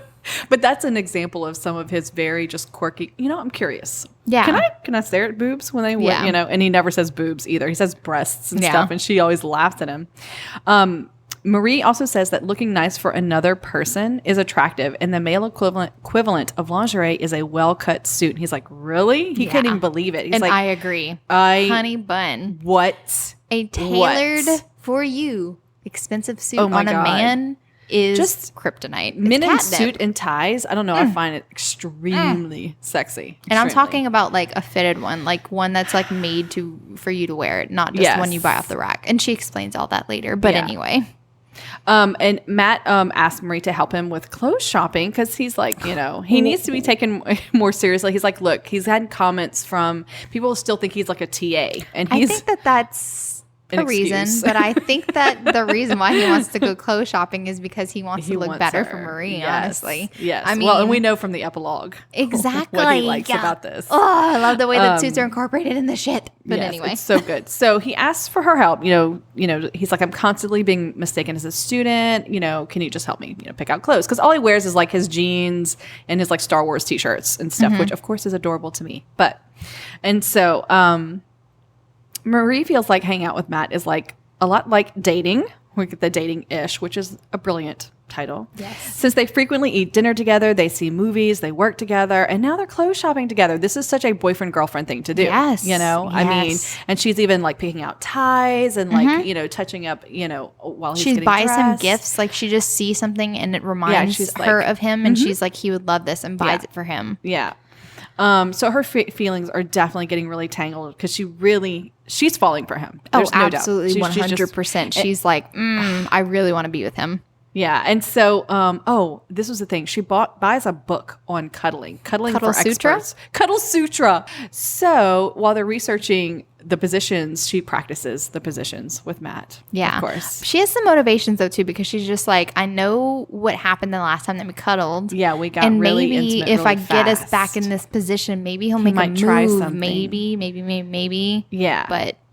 But that's an example of some of his very just quirky. I'm curious. Yeah. Can I stare at boobs when they and he never says boobs either. He says breasts and stuff, and she always laughs at him. Marie also says that looking nice for another person is attractive, and the male equivalent of lingerie is a well-cut suit. And he's like, really? He couldn't even believe it. He's and like, I agree. Honey bun. What? A tailored for you expensive suit on a man is just kryptonite. Men in suit and ties. I don't know. I find it extremely sexy. And I'm talking about like a fitted one, like one that's like made for you to wear it, not just one you buy off the rack. And she explains all that later. But anyway. And Matt asked Marie to help him with clothes shopping because he's like, he needs to be taken more seriously. He's like, look, he's had comments from people who still think he's like a TA. And I think that's a reason, but I think that the reason why he wants to go clothes shopping is because he wants to look better for Marie, honestly. Yes. I mean, and we know from the epilogue exactly what he likes about this. Oh, I love the way that suits are incorporated in the shit. But anyway. It's so good. So he asks for her help. He's like, I'm constantly being mistaken as a student. Can you just help me, pick out clothes? Because all he wears is like his jeans and his like Star Wars t-shirts and stuff, which of course is adorable to me. And so, Marie feels like hanging out with Matt is like a lot like dating. We get the dating-ish, which is a brilliant title. Yes. Since they frequently eat dinner together, they see movies, they work together, and now they're clothes shopping together. This is such a boyfriend-girlfriend thing to do. Yes. I mean, and she's even like picking out ties and like, touching up, while he's getting buys dressed. him gifts. Like she just sees something and it reminds her of him and she's like, he would love this and buys it for him. Yeah. So her feelings are definitely getting really tangled because she's falling for him. There's no absolutely, doubt. 100%. She's like, I really want to be with him. Yeah. And so, this was the thing. She buys a book on cuddling Cuddle for Sutra? experts. Cuddle Sutra. So while they're researching the positions, she practices the positions with Matt. Yeah. Of course. She has some motivations though too, because she's just like, I know what happened the last time that we cuddled. Yeah, we got and really maybe intimate if really I get us fast. back in this position, maybe he'll make a might move. try something. Maybe. Yeah.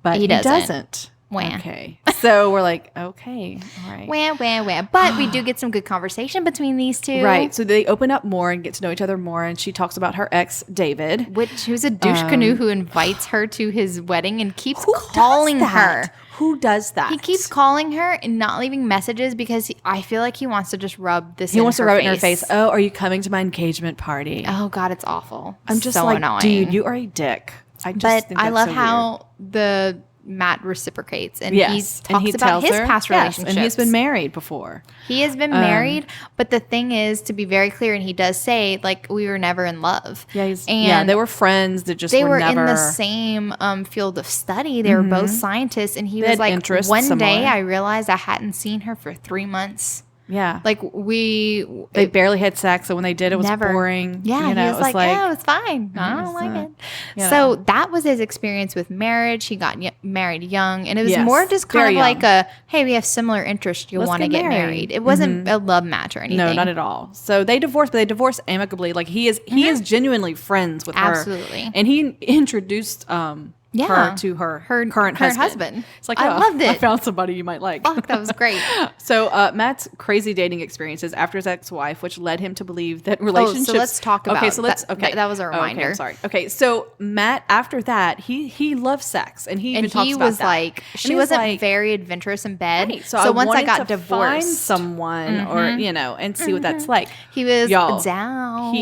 But he doesn't. Wah. Okay. So we're like, okay, all right. Wah. But we do get some good conversation between these two. Right. So they open up more and get to know each other more. And she talks about her ex, David. Who's a douche canoe who invites her to his wedding and keeps Who calling does that? her. Who does that? He keeps calling her and not leaving messages because I feel like he wants to just rub this He in wants to her rub face. it in her face. Oh, are you coming to my engagement party? Oh, God, it's awful. I'm just so like, annoying. dude, you are a dick. I just But think I that's love so how the Matt reciprocates and weird. he Yes. talks And he about tells his her, past yes, relationships. and he's been married before. He has been married, but the thing is, to be very clear, and he does say, like, we were never in love. Yeah, they were friends that just they were never in the same field of study. They were both scientists, and he They was had like, interests one day similar. I realized I hadn't seen her for 3 months. Yeah. Like They barely had sex, so when they did, it was never. boring. Yeah, you know, he was like, yeah, it's fine. I don't was, like it. you So know. that was his experience with marriage. He got married young, and it was Yes, more just kind very of like young. a, hey, we have similar interests. You'll Let's want to get get married. married. It wasn't a love match or anything. No, not at all. So they divorced, but they divorced amicably. Like he is genuinely friends with her. Absolutely. And he introduced her to her current husband. It's like, I loved it. I found somebody you might like. Fuck, that was great. So Matt's crazy dating experiences after his ex-wife, which led him to believe that relationships. So let's talk about Okay, so let's. that. Okay, That was a Okay, reminder. I'm sorry. Okay, so Matt, after that, he loves sex, and he even talks about was that. like, And she he was wasn't like, very adventurous in bed. Right, so once I wanted got to divorced, find someone, or and see what that's like. he was Y'all, down.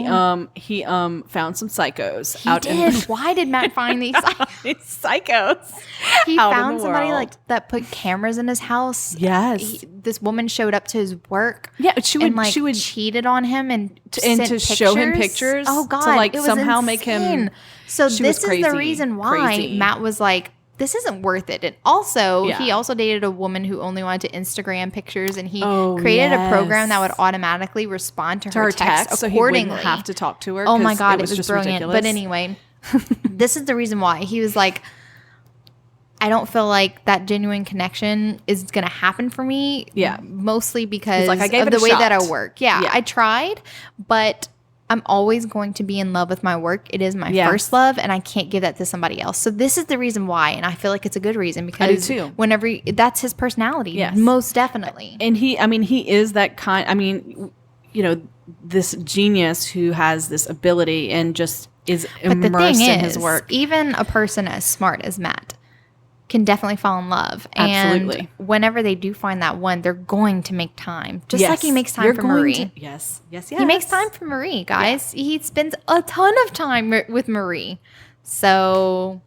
He found some psychos He out did. in Why did Matt find these? psychos. He out in found the somebody world. like that put cameras in his house. Yes. This woman showed up to his work. Yeah, she would cheated on him and and to show him pictures. Oh God, to like it was somehow make insane. him. So she this was is crazy, the reason why crazy. Matt was like, this isn't worth it. And also, Yeah. he also dated a woman who only wanted to Instagram pictures, and he Oh, created a program yes. that would automatically respond to her text so he accordingly. wouldn't have to talk to her. Oh my 'cause God, it was just brilliant. ridiculous. But anyway, this is the reason why. He was like, I don't feel like that genuine connection is going to happen for me. Yeah. Mostly because like, I gave of it the a way that I shot. work. Yeah, Yeah. I tried, but I'm always going to be in love with my work. It is my Yes. first love, and I can't give that to somebody else. So this is the reason why, and I feel like it's a good reason because too. whenever that's his personality. Yes. Most definitely. And he is that kind. I mean, this genius who has this ability and just is But the immersed thing in is, his work. even a person as smart as Matt can definitely fall in love. Absolutely. And whenever they do find that one, they're going to make time. Just like he Yes. makes time You're for going Marie. to- yes. He makes time for Marie, guys. He spends a ton of time with Marie. So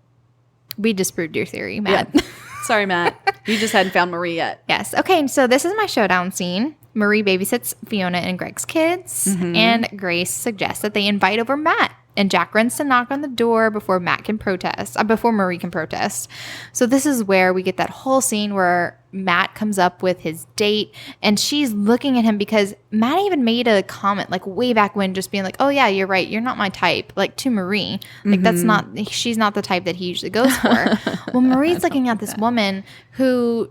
we disproved your theory, Matt. Yeah. Sorry, Matt. You just hadn't found Marie yet. Yes. Okay, so this is my showdown scene. Marie babysits Fiona and Greg's kids, and Grace suggests that they invite over Matt. And Jack runs to knock on the door before Matt can protest, before Marie can protest. So this is where we get that whole scene where Matt comes up with his date, and she's looking at him because Matt even made a comment like way back when, just being like, "Oh yeah, you're right, you're not my type." Like to Marie, like she's not the type that he usually goes for. Well, Marie's looking at this woman who,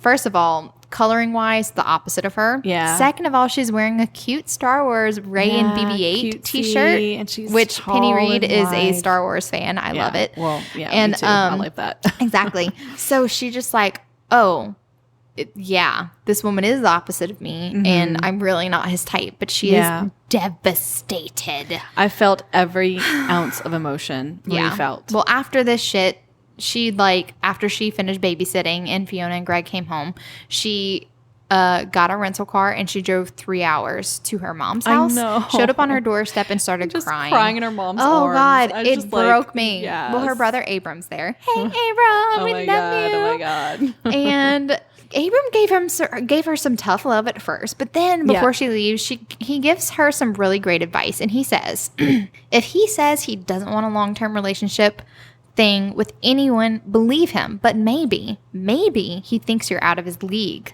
first of all, coloring wise, the opposite of her. Yeah. Second of all, she's wearing a cute Star Wars Rey and BB-8 cutesy, t-shirt, and she's which Penny tall Reid and is a wide. Star Wars fan. I love it. Well, yeah, And, me too. I like that. Exactly. So she just like, oh, yeah, this woman is the opposite of me, and I'm really not his type. But she Yeah. is devastated. I felt every ounce of emotion Marie felt. Well, after this shit, after she finished babysitting and Fiona and Greg came home, she got a rental car and she drove 3 hours to her mom's house. know. Showed up on her doorstep and started Just crying. in her mom's Oh arms. God, I was it just like, broke me. yes. Well, her brother Abram's there. Hey, Abram, Oh we my love god! you. Oh my god! And Abram gave her some tough love at first, but then before Yeah. she leaves, he gives her some really great advice, and he says, if he says he doesn't want a long-term relationship, thing with anyone, believe him. But maybe he thinks you're out of his league.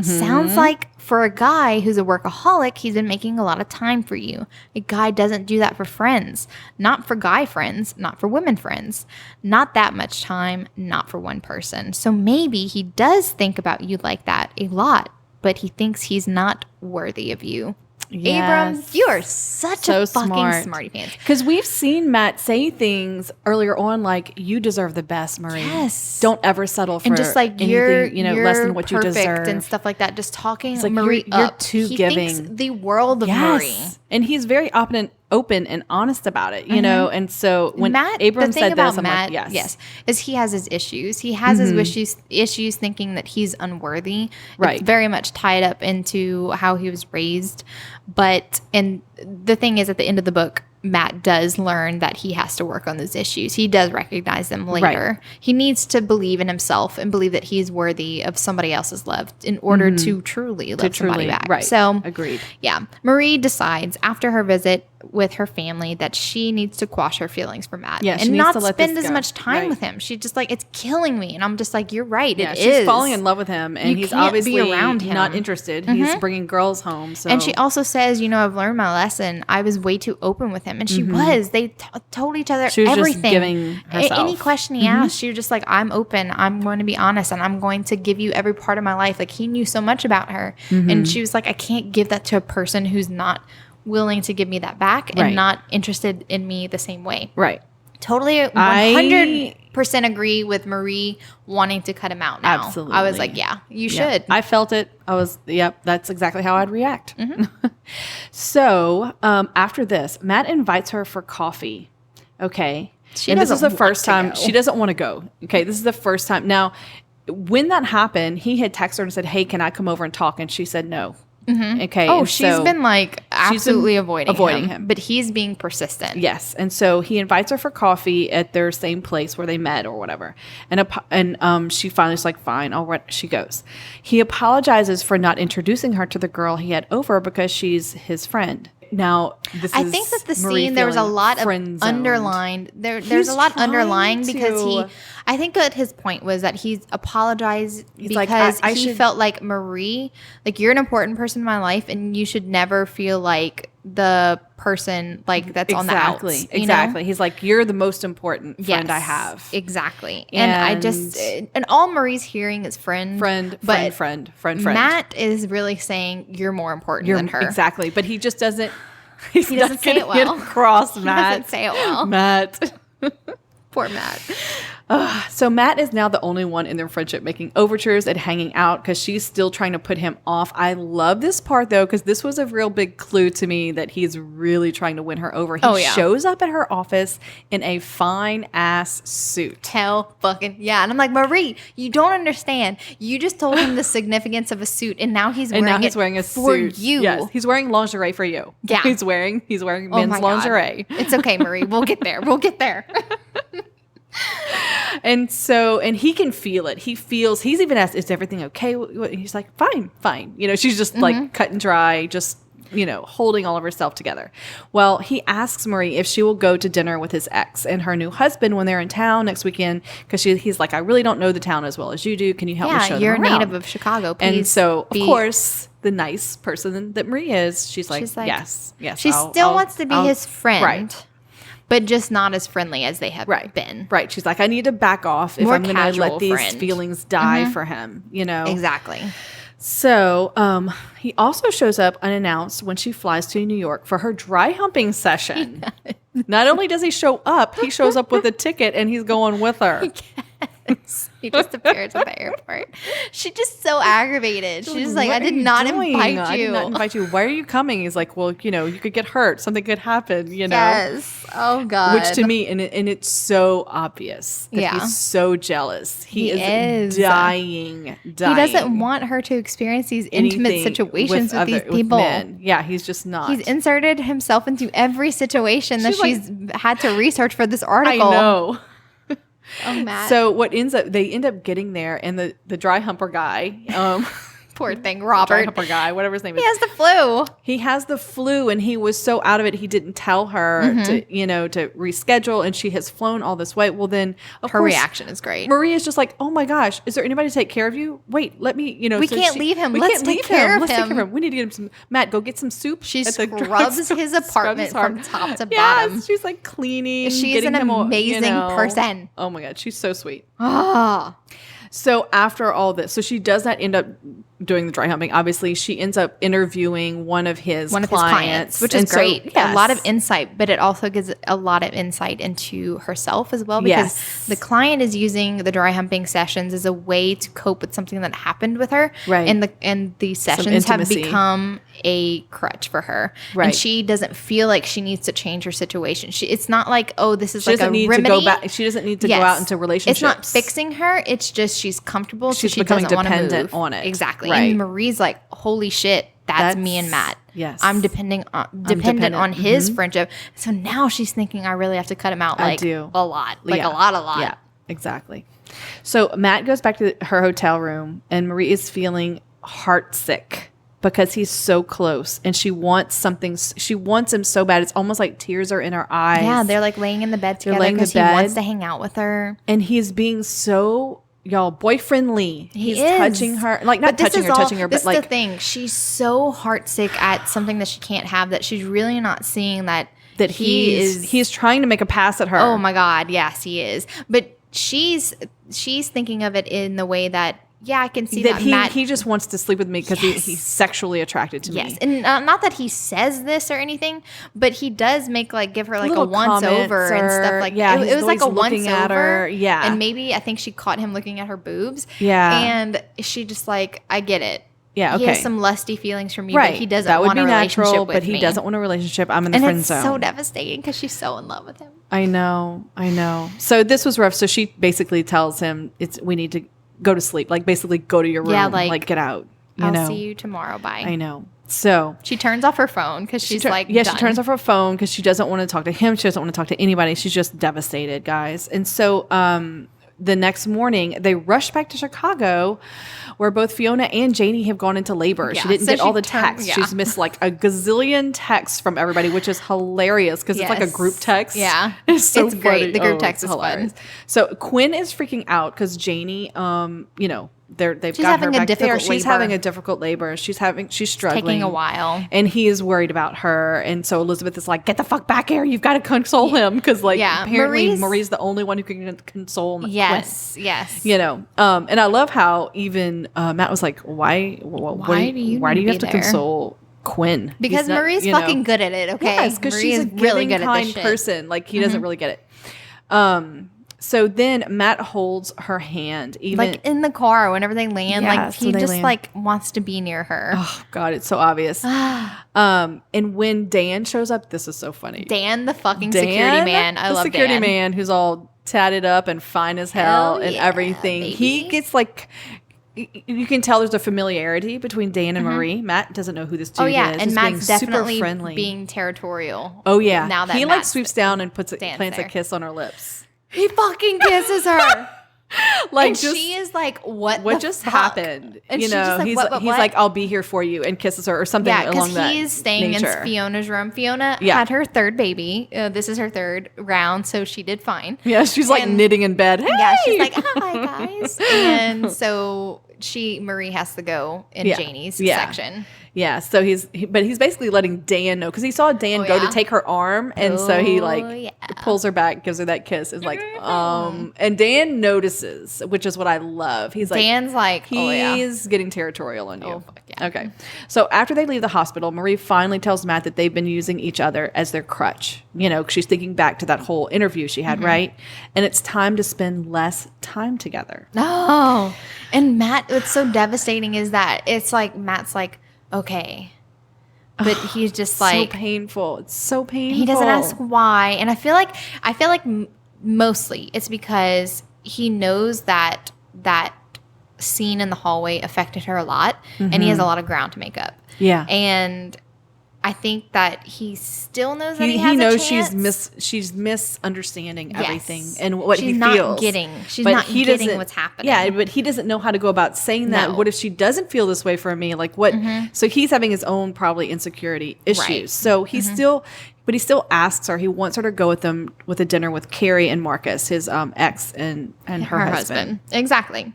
Sounds like for a guy who's a workaholic, he's been making a lot of time for you. A guy doesn't do that for friends. Not for guy friends, not for women friends. Not that much time, not for one person. So maybe he does think about you like that a lot, but he thinks he's not worthy of you. Yes. Abram, you are such a fucking smarty pants. Because we've seen Matt say things earlier on like, you deserve the best, Marie. Yes. Don't ever settle for and just like anything, you're less than what you deserve. And stuff like that. Just talking like, Marie you're up. too He giving. thinks the world of Marie. And he's very open and honest about it, you know? And so when Abram said this, I'm like, yes, is he has his issues. He has his issues thinking that he's unworthy. Right. It's very much tied up into how he was raised. And the thing is, at the end of the book, Matt does learn that he has to work on those issues. He does recognize them later. Right. He needs to believe in himself and believe that he's worthy of somebody else's love in order to truly love somebody back. Right. So, agreed. Yeah. Marie decides after her visit with her family that she needs to quash her feelings for Matt and not spend as much time with him. She's just like, it's killing me. And I'm just like, you're right. Yeah, she's falling in love with him, and he's obviously around him. not interested. He's bringing girls home. So. And she also says, I've learned my lesson. I was way too open with him. And she was. They told each other she was everything. Just giving herself. Any question he asked, she was just like, I'm open. I'm going to be honest, and I'm going to give you every part of my life. Like, he knew so much about her. And she was like, I can't give that to a person who's not willing to give me that back and not interested in me the same way. Right. Totally 100% agree with Marie wanting to cut him out now. Absolutely. I was like, yeah, you should. I felt it. That's exactly how I'd react. So after this, Matt invites her for coffee. Okay. This is the first time she doesn't want to go. Okay. This is the first time. Now, when that happened, he had texted her and said, hey, can I come over and talk? And she said no. Okay. Oh, she's been like absolutely avoiding him. But he's being persistent. Yes. And so he invites her for coffee at their same place where they met or whatever. And she finally is like, fine, she goes. He apologizes for not introducing her to the girl he had over because she's his friend. Now, I think that the scene, there was a lot of underlined. There's a lot underlying because I think that his point was that he's apologized because he felt like Marie, like, you're an important person in my life and you should never feel like the person like that's on the outs. Exactly. He's like, you're the most important friend I have. Exactly. And all Marie's hearing is friend. Matt is really saying you're more important than her. Exactly. But he just doesn't. He doesn't say it well. Across Matt. He doesn't say it well. Matt. Poor Matt. So Matt is now the only one in their friendship making overtures and hanging out because she's still trying to put him off. I love this part, though, because this was a real big clue to me that he's really trying to win her over. He shows up at her office in a fine-ass suit. Hell fucking yeah. And I'm like, Marie, you don't understand. You just told him the significance of a suit, and now he's wearing a suit for you. Yes, he's wearing lingerie for you. Yeah. He's wearing men's lingerie. It's okay, Marie. We'll get there. And he can feel it. He's even asked, is everything okay? He's like, fine. She's just like cut and dry, just, holding all of herself together. Well, he asks Marie if she will go to dinner with his ex and her new husband when they're in town next weekend. Because he's like, I really don't know the town as well as you do. Can you help me show them around? Yeah, you're a native of Chicago. Please. And so, of course, the nice person that Marie is, she's like yes. She still wants to be his friend. Right. But just not as friendly as they have been. Right. She's like, I need to back off if I'm going to let these feelings die for him, Exactly. So he also shows up unannounced when she flies to New York for her dry humping session. Not only does he show up, he shows up with a ticket and he's going with her. He just appears at the airport. She's just so aggravated. She's like, I did not invite you. I did not invite you. Why are you coming? He's like, well, you could get hurt. Something could happen, Yes. Oh, God. Which to me, and it's so obvious that he's so jealous. He is dying. He doesn't want her to experience these intimate situations with these people. Men. Yeah, he's just not. He's inserted himself into every situation that she's had to research for this article. I know. Oh, Matt. So they end up getting there, and the dry humper guy Poor thing, dry Robert. humper guy, whatever his name is. He has the flu. He has the flu, and he was so out of it. He didn't tell her to reschedule, and she has flown all this way. Well, then of Her course, reaction is great. Marie is just like, "Oh my gosh, is there anybody to take care of you? Wait, let me, We can't leave him. Let's take care of Let's take him." care of him. We need to get him some. Matt, go get some soup. She at the scrubs drugstore. his apartment from top to bottom. Yes, she's like cleaning. She is getting an him all, amazing person. Oh my god, she's so sweet. Ah. So after all this, so she does not end up doing the dry humping. Obviously, she ends up interviewing one of his clients, which is great. So, yes. A lot of insight, but it also gives a lot of insight into herself as well, because the client is using the dry humping sessions as a way to cope with something that happened with her. Right. And the sessions have become a crutch for her. Right. And she doesn't feel like she needs to change her situation. It's not like, oh, this is She like a doesn't need remedy. to go back. She doesn't need to go out into relationships. It's not fixing her. It's just she's comfortable. She's so she becoming doesn't want to dependent move. on it. Exactly. Right. And Marie's like, holy shit, that's me and Matt. Yes. I'm dependent on his friendship. So now she's thinking I really have to cut him out a lot. Like a lot. Yeah, exactly. So Matt goes back to her hotel room, and Marie is feeling heartsick because he's so close, and she wants him so bad. It's almost like tears are in her eyes. Yeah, they're like laying in the bed together because he wants to hang out with her. And he's being so boyfriendly. He's touching her, like not touching her, this but like is the thing. She's so heartsick at something that she can't have that she's really not seeing that he's trying to make a pass at her. Oh my God, yes, he is. But she's thinking of it in the way that, yeah, I can see that Matt, he just wants to sleep with me because he's sexually attracted to me. Yes, and not that he says this or anything, but he does give her like a once over and stuff like that. It was like a once over. Yeah, and maybe I think she caught him looking at her boobs. Yeah, and she just like, I get it. Yeah, okay. He has some lusty feelings for me, but he doesn't want a relationship with me. But he doesn't want a relationship. I'm in the friend zone. And it's so devastating because she's so in love with him. I know. So this was rough. So she basically tells him, we need to go to sleep. Like, basically go to your room. Yeah, like get out. I'll see you tomorrow. Bye. I know. So she turns off her phone because she's done. She turns off her phone because she doesn't want to talk to him. She doesn't want to talk to anybody. She's just devastated, guys. And so the next morning, they rush back to Chicago, where both Fiona and Janie have gone into labor. Yeah, she didn't get all the texts. She's missed like a gazillion texts from everybody, which is hilarious because it's like a group text. Yeah. It's so funny. Great. The group text is hilarious. Fun. So Quinn is freaking out because Janie, they've she's got her back there. Labor. She's having a difficult labor. She's struggling. It's taking a while. And he is worried about her. And so Elizabeth is like, get the fuck back here. You've got to console him. Because apparently Marie's the only one who can console Quinn. Yes. And I love how even Matt was like, why do you have to console Quinn? Because Marie's fucking good at it, okay? Yes, because she's a really good kind person. Like, he doesn't really get it. So then Matt holds her hand, even like in the car whenever they land. Like he just like wants to be near her. Oh God, it's so obvious. And when Dan shows up, this is so funny. Dan, the fucking security man. I love Dan. The security man who's all tatted up and fine as hell and everything. Baby. He gets like. You can tell there's a familiarity between Dan and Marie. Matt doesn't know who this dude is. And Matt's definitely super friendly. Being territorial. Oh yeah. Now that he like swoops down and plants a kiss on her lips. He fucking kisses her. Like, and she is like, what just fuck? Happened? And he's like, I'll be here for you, and kisses her or something along that. He's staying in Fiona's room. Fiona had her third baby. This is her third round, so she did fine. Yeah, she's like knitting in bed. Hey! Yeah, she's like, hi guys. And so Marie has to go in Janie's section. Yeah, so he's basically letting Dan know because he saw Dan go to take her arm, and so he pulls her back, gives her that kiss. Is like, and Dan notices, which is what I love. He's like, Dan's like, he's getting territorial on you. Oh, fuck yeah. Okay, so after they leave the hospital, Marie finally tells Matt that they've been using each other as their crutch. She's thinking back to that whole interview she had, right? And it's time to spend less time together. No, and Matt, what's so devastating is that it's like Matt's like, okay, but he's just like so painful. It's so painful. He doesn't ask why, and I feel like mostly it's because he knows that scene in the hallway affected her a lot, and he has a lot of ground to make up. Yeah, and I think that he still knows that he has he knows a chance. she's misunderstanding Yes. everything and what She's he not feels. she's But not he getting doesn't- what's happening. Yeah, but he doesn't know how to go about saying that. No. What if she doesn't feel this way for me? Like what? So he's having his own probably insecurity issues. Right. So he's still, but he still asks her. He wants her to go with them with a dinner with Carrie and Marcus, his ex and her husband. Exactly.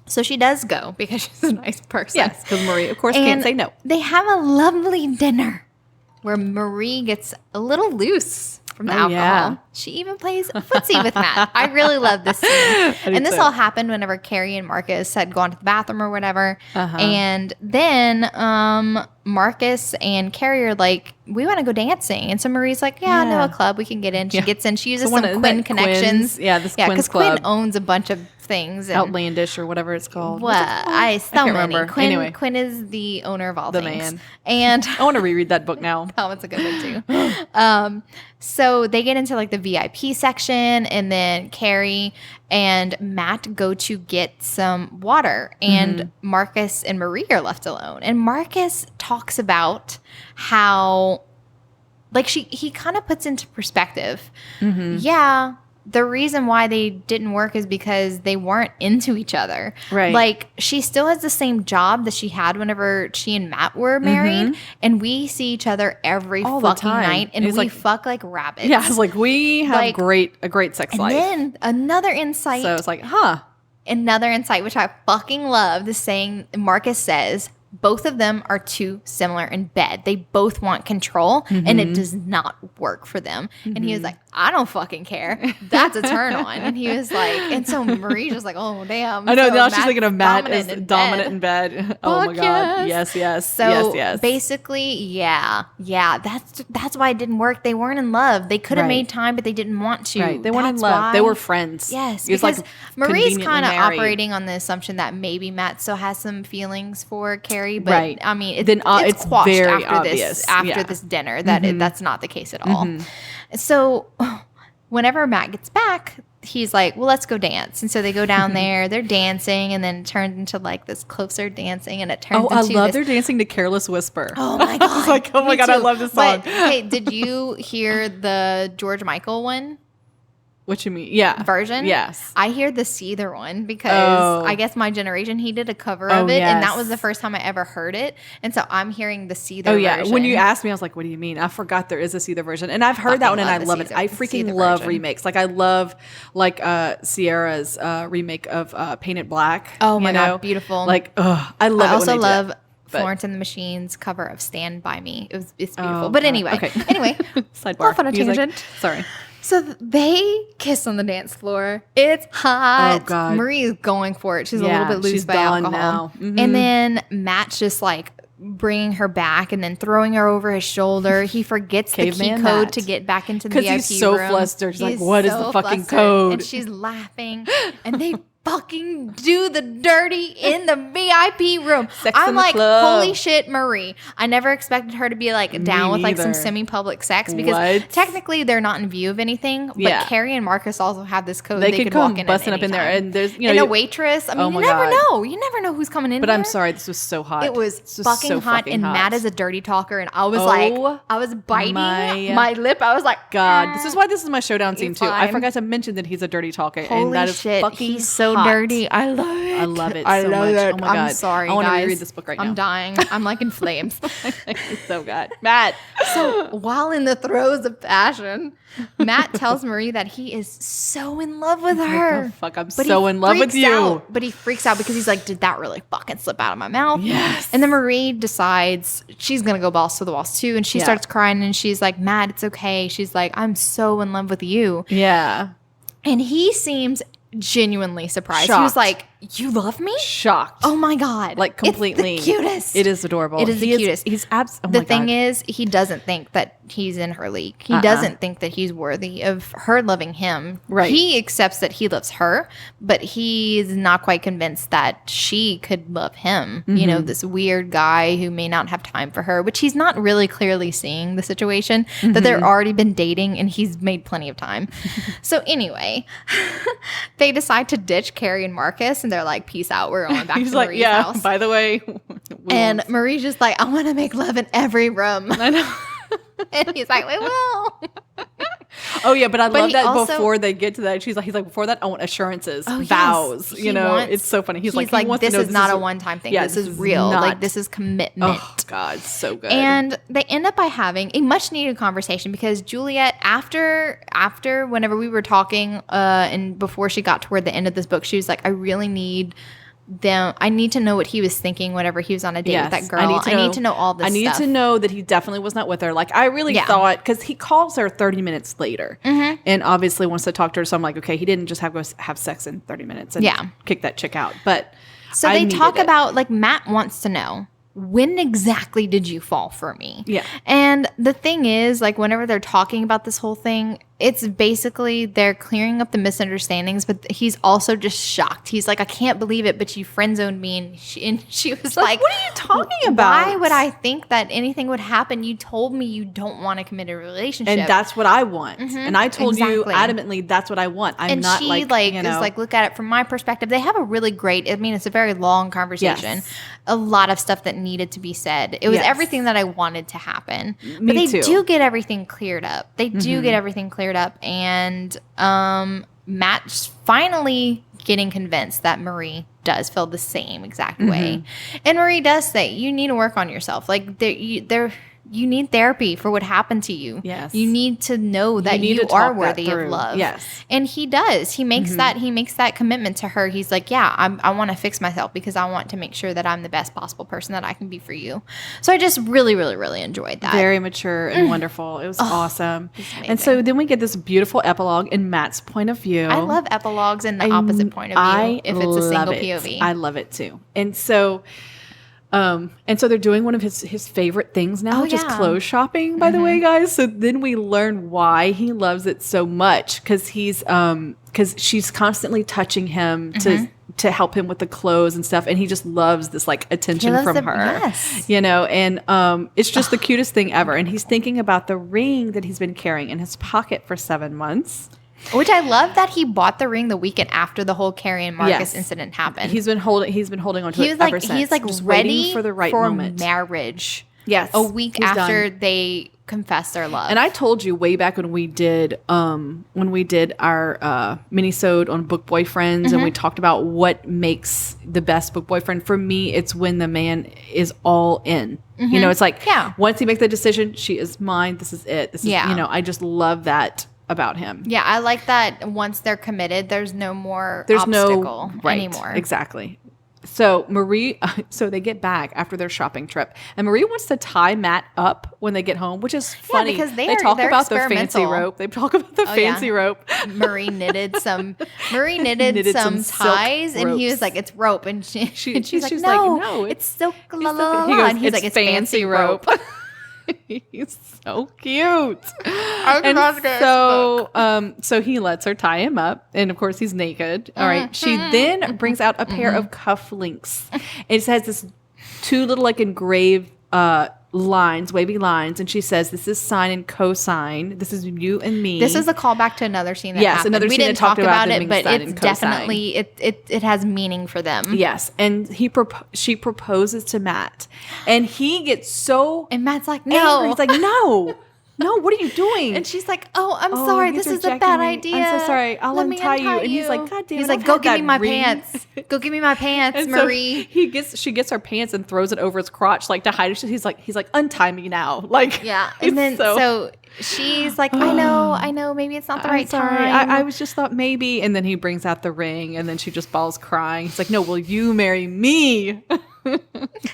So she does go because she's a nice person. Yes, because Marie, of course, can't say no. They have a lovely dinner where Marie gets a little loose from the alcohol. Yeah. She even plays footsie with Matt. I really love this scene. And this all happened whenever Carrie and Marcus had gone to the bathroom or whatever. And then Marcus and Carrie are like, we want to go dancing. And so Marie's like, yeah, I know a club we can get in. She gets in. She uses some Quinn connections. This Quinn's because club. Quinn owns a bunch of things. And Outlandish or whatever it's called. what? I can't remember. Quinn, Anyway. Quinn is the owner of all The things. man. And I want to reread that book now. oh, it's a good one too. So they get into like the VIP section, and then Carrie and Matt go to get some water, and Marcus and Marie are left alone. And Marcus talks about how, like, he kind of puts into perspective. Yeah. The reason why they didn't work is because they weren't into each other. Right. Like, she still has the same job that she had whenever she and Matt were married. And we see each other every All the fucking time. night. And It's we like- fuck like rabbits. Yeah, it's like we have Like- a great sex And life. then another insight, So it's like, which I fucking love, the saying Marcus says, both of them are too similar in bed. They both want control, and it does not work for them. And he was like, I don't fucking care. That's a turn on. And he was like, and so Marie's just like, oh, damn. I know, So now she's thinking of Matt dominant as in dominant bed. in bed. Oh my Fuck God. yes. Yes. So yes. basically, yeah, that's why it didn't work. They weren't in love. They could have Right. made time, but they didn't want to. Right. They weren't in That's love. They why- were friends. Yes, It was because like Marie's conveniently kind of married. operating on the assumption that maybe Matt still has some feelings for Carrie, but Right. I mean, Then, it's it's quashed very after obvious. this after Yeah. this dinner that that's not the case at all. So whenever Matt gets back, he's like, well, let's go dance. And so they go down there, they're dancing, and then it turned into like this closer dancing, and it turns Oh, I into love this. their dancing to Careless Whisper. Oh my God. I was like, oh my Me God, I too. love this song. But hey, did you hear the George Michael one? What you mean? Yeah. Version? Yes. I hear the Seether one because Oh. I guess my generation, he did a cover Oh, of it, and that yes. was the first time I ever heard it. And so I'm hearing the Seether Oh yeah. version. When you asked me, I was like, "What do you mean?" I forgot there is a Seether version, and I've heard that one, and I love the love it. Seether- I Seether freaking love version. remakes. Like I love like Sierra's remake of Painted Black. Oh my you God, know? beautiful. Like, I love. I it also when they do love that. But- Florence and the Machine's cover of Stand By Me. It's beautiful. Oh, But God. anyway, Okay. Sidebar. off on a Music. tangent. Sorry. So they kiss on the dance floor. It's hot. Oh, God. Marie is going for it. She's a Yeah, little bit loose she's by gone alcohol. now. Mhm. And then Matt's just like bringing her back and then throwing her over his shoulder. He forgets the key Caveman code Matt. to get back into the Because VIP he's so room. flustered. He's like, He's "What is so the fucking flustered. code?" And she's laughing. And they fucking do the dirty in the VIP room. Sex I'm in the like, club. holy shit, Marie. I never expected her to be like down with like some neither. semi-public sex because What? technically they're not in view of anything. But Yeah. Carrie and Marcus also have this code. They could come walk in busting at up in there, any time. and there's and a waitress. I mean, Oh you my never God. know. You never know who's coming in. But here. I'm sorry, this was so hot. It was This fucking so hot, fucking and hot. Matt is a dirty talker, and I was Oh like, I was biting my my lip. I was like, God, this is why this is my showdown scene It's too. I fine. forgot to mention that he's a dirty talker, holy and that is shit, fucking he's so hot. dirty. I love it. I love it I so love much. it. Oh my God. I'm sorry, I want to guys. reread this book right now. I'm dying. I'm like in flames. It's so good, Matt. So while in the throes of passion, Matt tells Marie that he is so in love with her. Oh, fuck, I'm But so he in love with freaks you. out. But he freaks out because he's like, did that really fucking slip out of my mouth? Yes. And then Marie decides she's going to go balls to the walls too. And she Yeah. starts crying and she's like, Matt, it's okay. She's like, I'm so in love with you. Yeah, And he seems genuinely surprised. He Shocked. was like, you love me? shocked. Oh my God. like completely It's the cutest. It is adorable. It is the cutest. He's oh The my thing God. is, he doesn't think that he's in her league. He doesn't think that he's worthy of her loving him. Right. He accepts that he loves her, but he's not quite convinced that she could love him. You know, this weird guy who may not have time for her, which he's not really clearly seeing the situation, that they've already been dating and he's made plenty of time. So anyway, they decide to ditch Carrie and Marcus and they're like, peace out. We're going back He's to like, Marie's yeah. house. By the way, And Marie's just like, I want to make love in every room. I know. And he's like, we will. Oh yeah, but I love that also, before they get to that, he's like, before that, I want assurances, yes. vows. It's so funny. He's like, he wants this to know is not a one-time thing. Yeah, this is real. Like, this is commitment. Oh God, so good. And they end up by having a much-needed conversation because Juliette, after whenever we were talking, and before she got toward the end of this book, she was like, I really need them. I need to know what he was thinking whenever he was on a date with that girl. I need to know all this stuff. I need to know that he definitely was not with her. Like, I really thought, because he calls her 30 minutes later and obviously wants to talk to her. So I'm like, okay, he didn't just have sex in 30 minutes and kick that chick out. But so they talk about, like, Matt wants to know, when exactly did you fall for me? Yeah. And the thing is, like, whenever they're talking about this whole thing, it's basically they're clearing up the misunderstandings, but he's also just shocked. He's like, I can't believe it, but you friend zoned me. And she was like, what are you talking about? Why would I think that anything would happen? You told me you don't want a committed relationship. And that's what I want. And I told you adamantly, that's what I want. I'm not she, like, is like, look at it from my perspective. They have a really great, I mean, it's a very long conversation. Yes. A lot of stuff that needed to be said. It was everything that I wanted to happen. Me but they too. do get everything cleared up. They do get everything cleared up. And Matt's finally getting convinced that Marie does feel the same exact way. And Marie does say, you need to work on yourself. Like, you need therapy for what happened to you. Yes. You need to know that you are worthy of love. Yes. And he does. He makes that commitment to her. He's like, yeah, I want to fix myself because I want to make sure that I'm the best possible person that I can be for you. So I just really, really, really enjoyed that. Very mature and wonderful. It was awesome. And so then we get this beautiful epilogue in Matt's point of view. I love epilogues in the opposite point of view if it's a single POV. I love it too. And so they're doing one of his favorite things now, which is clothes shopping, by the way, guys. So then we learn why he loves it so much, because she's constantly touching him to help him with the clothes and stuff, and he just loves this like attention from her. Yes. And it's just the cutest thing ever. And he's thinking about the ring that he's been carrying in his pocket for 7 months. Which I love that he bought the ring the weekend after the whole Carrie and Marcus incident happened. He's been holding on to it ever since. He's like just ready for the right moment. Marriage. Yes. A week after they confessed their love. And I told you way back when we did our mini-sode on book boyfriends and we talked about what makes the best book boyfriend. For me, it's when the man is all in. It's like once he makes the decision, she is mine. This is it. This is I just love that about him. Yeah, I like that once they're committed, there's no more obstacle anymore. Exactly. So so they get back after their shopping trip, and Marie wants to tie Matt up when they get home, which is funny because they talk about the fancy rope. They talk about the fancy rope. Marie knitted some ties, and he was like, "It's rope," and she's like, "No, it's silk." And he's like, "It's fancy rope." He's so cute. So he lets her tie him up, and of course he's naked. All right. She then brings out a pair of cufflinks. It has this 2 little like engraved lines, wavy lines, and she says, "This is sign and cosign. This is you and me." This is a callback to another scene that happened. Another we scene didn't talk about it, but it's definitely it has meaning for them. Yes, and she proposes to Matt, and he gets so and Matt's like, "No," angry. He's like, "No." No, what are you doing? And she's like, "Oh, I'm sorry. This is a bad idea. I'm so sorry. I'll untie you." And he's like, "God damn it." He's like, "Go give me my pants. Go give me my pants, Marie." So she gets her pants and throws it over his crotch like to hide it. He's like, "Untie me now." Like, yeah. And then so she's like, I know, maybe it's not the right time. I was just thought maybe. And then he brings out the ring, and then she just balls crying. He's like, "No, will you marry me?"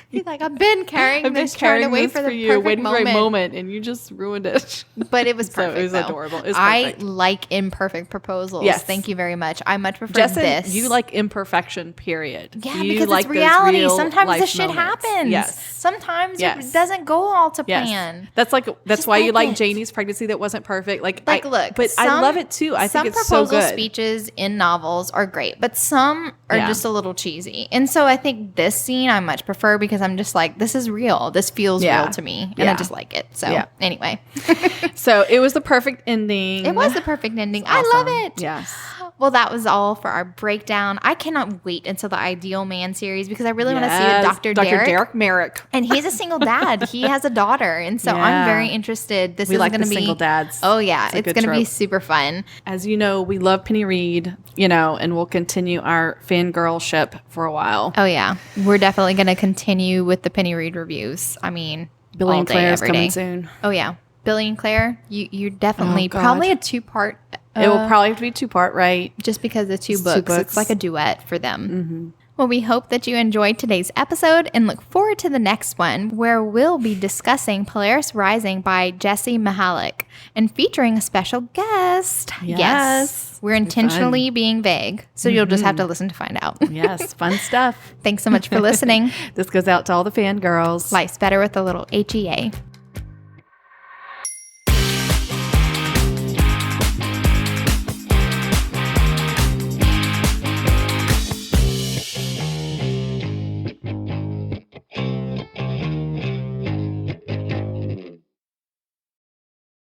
He's like, I've been carrying this away for the perfect moment, and you just ruined it. But it was perfect. So it was adorable. It was I like imperfect proposals. Yes. Thank you very much. I much prefer Jessen, this. You like imperfection, period. Yeah, because it's reality. Sometimes this shit happens. Yes. Sometimes it doesn't go all to plan. That's why you like Janie's pregnancy that wasn't perfect. Look, but I love it too. I think it's so good. Some proposal speeches in novels are great, but some are just a little cheesy. And so I think this scene I much prefer because I'm just like, this is real. This feels real to me. And I just like it. So anyway. So it was the perfect ending. It was the perfect ending. Awesome. I love it. Yes. Well, that was all for our breakdown. I cannot wait until the Ideal Man series because I really want to see what Dr. Derek Merrick. And he's a single dad. He has a daughter. And so I'm very interested. This is like going to be single dads. Oh, yeah. It's going to be super fun. As you know, we love Penny Reid, and we'll continue our fangirlship for a while. Oh, yeah. We're definitely going to continue with the Penny Reid reviews. I mean, Billy and Claire's coming day. soon. Oh, yeah. Billy and Claire, you're definitely probably a 2-part. It will probably have to be 2-part, right? Just because the two books. It's like a duet for them. Mm-hmm. Well, we hope that you enjoyed today's episode and look forward to the next one where we'll be discussing Polaris Rising by Jesse Mihalik and featuring a special guest. Yes. We're intentionally being vague, so you'll just have to listen to find out. Yes, fun stuff. Thanks so much for listening. This goes out to all the fangirls. Life's better with a little HEA.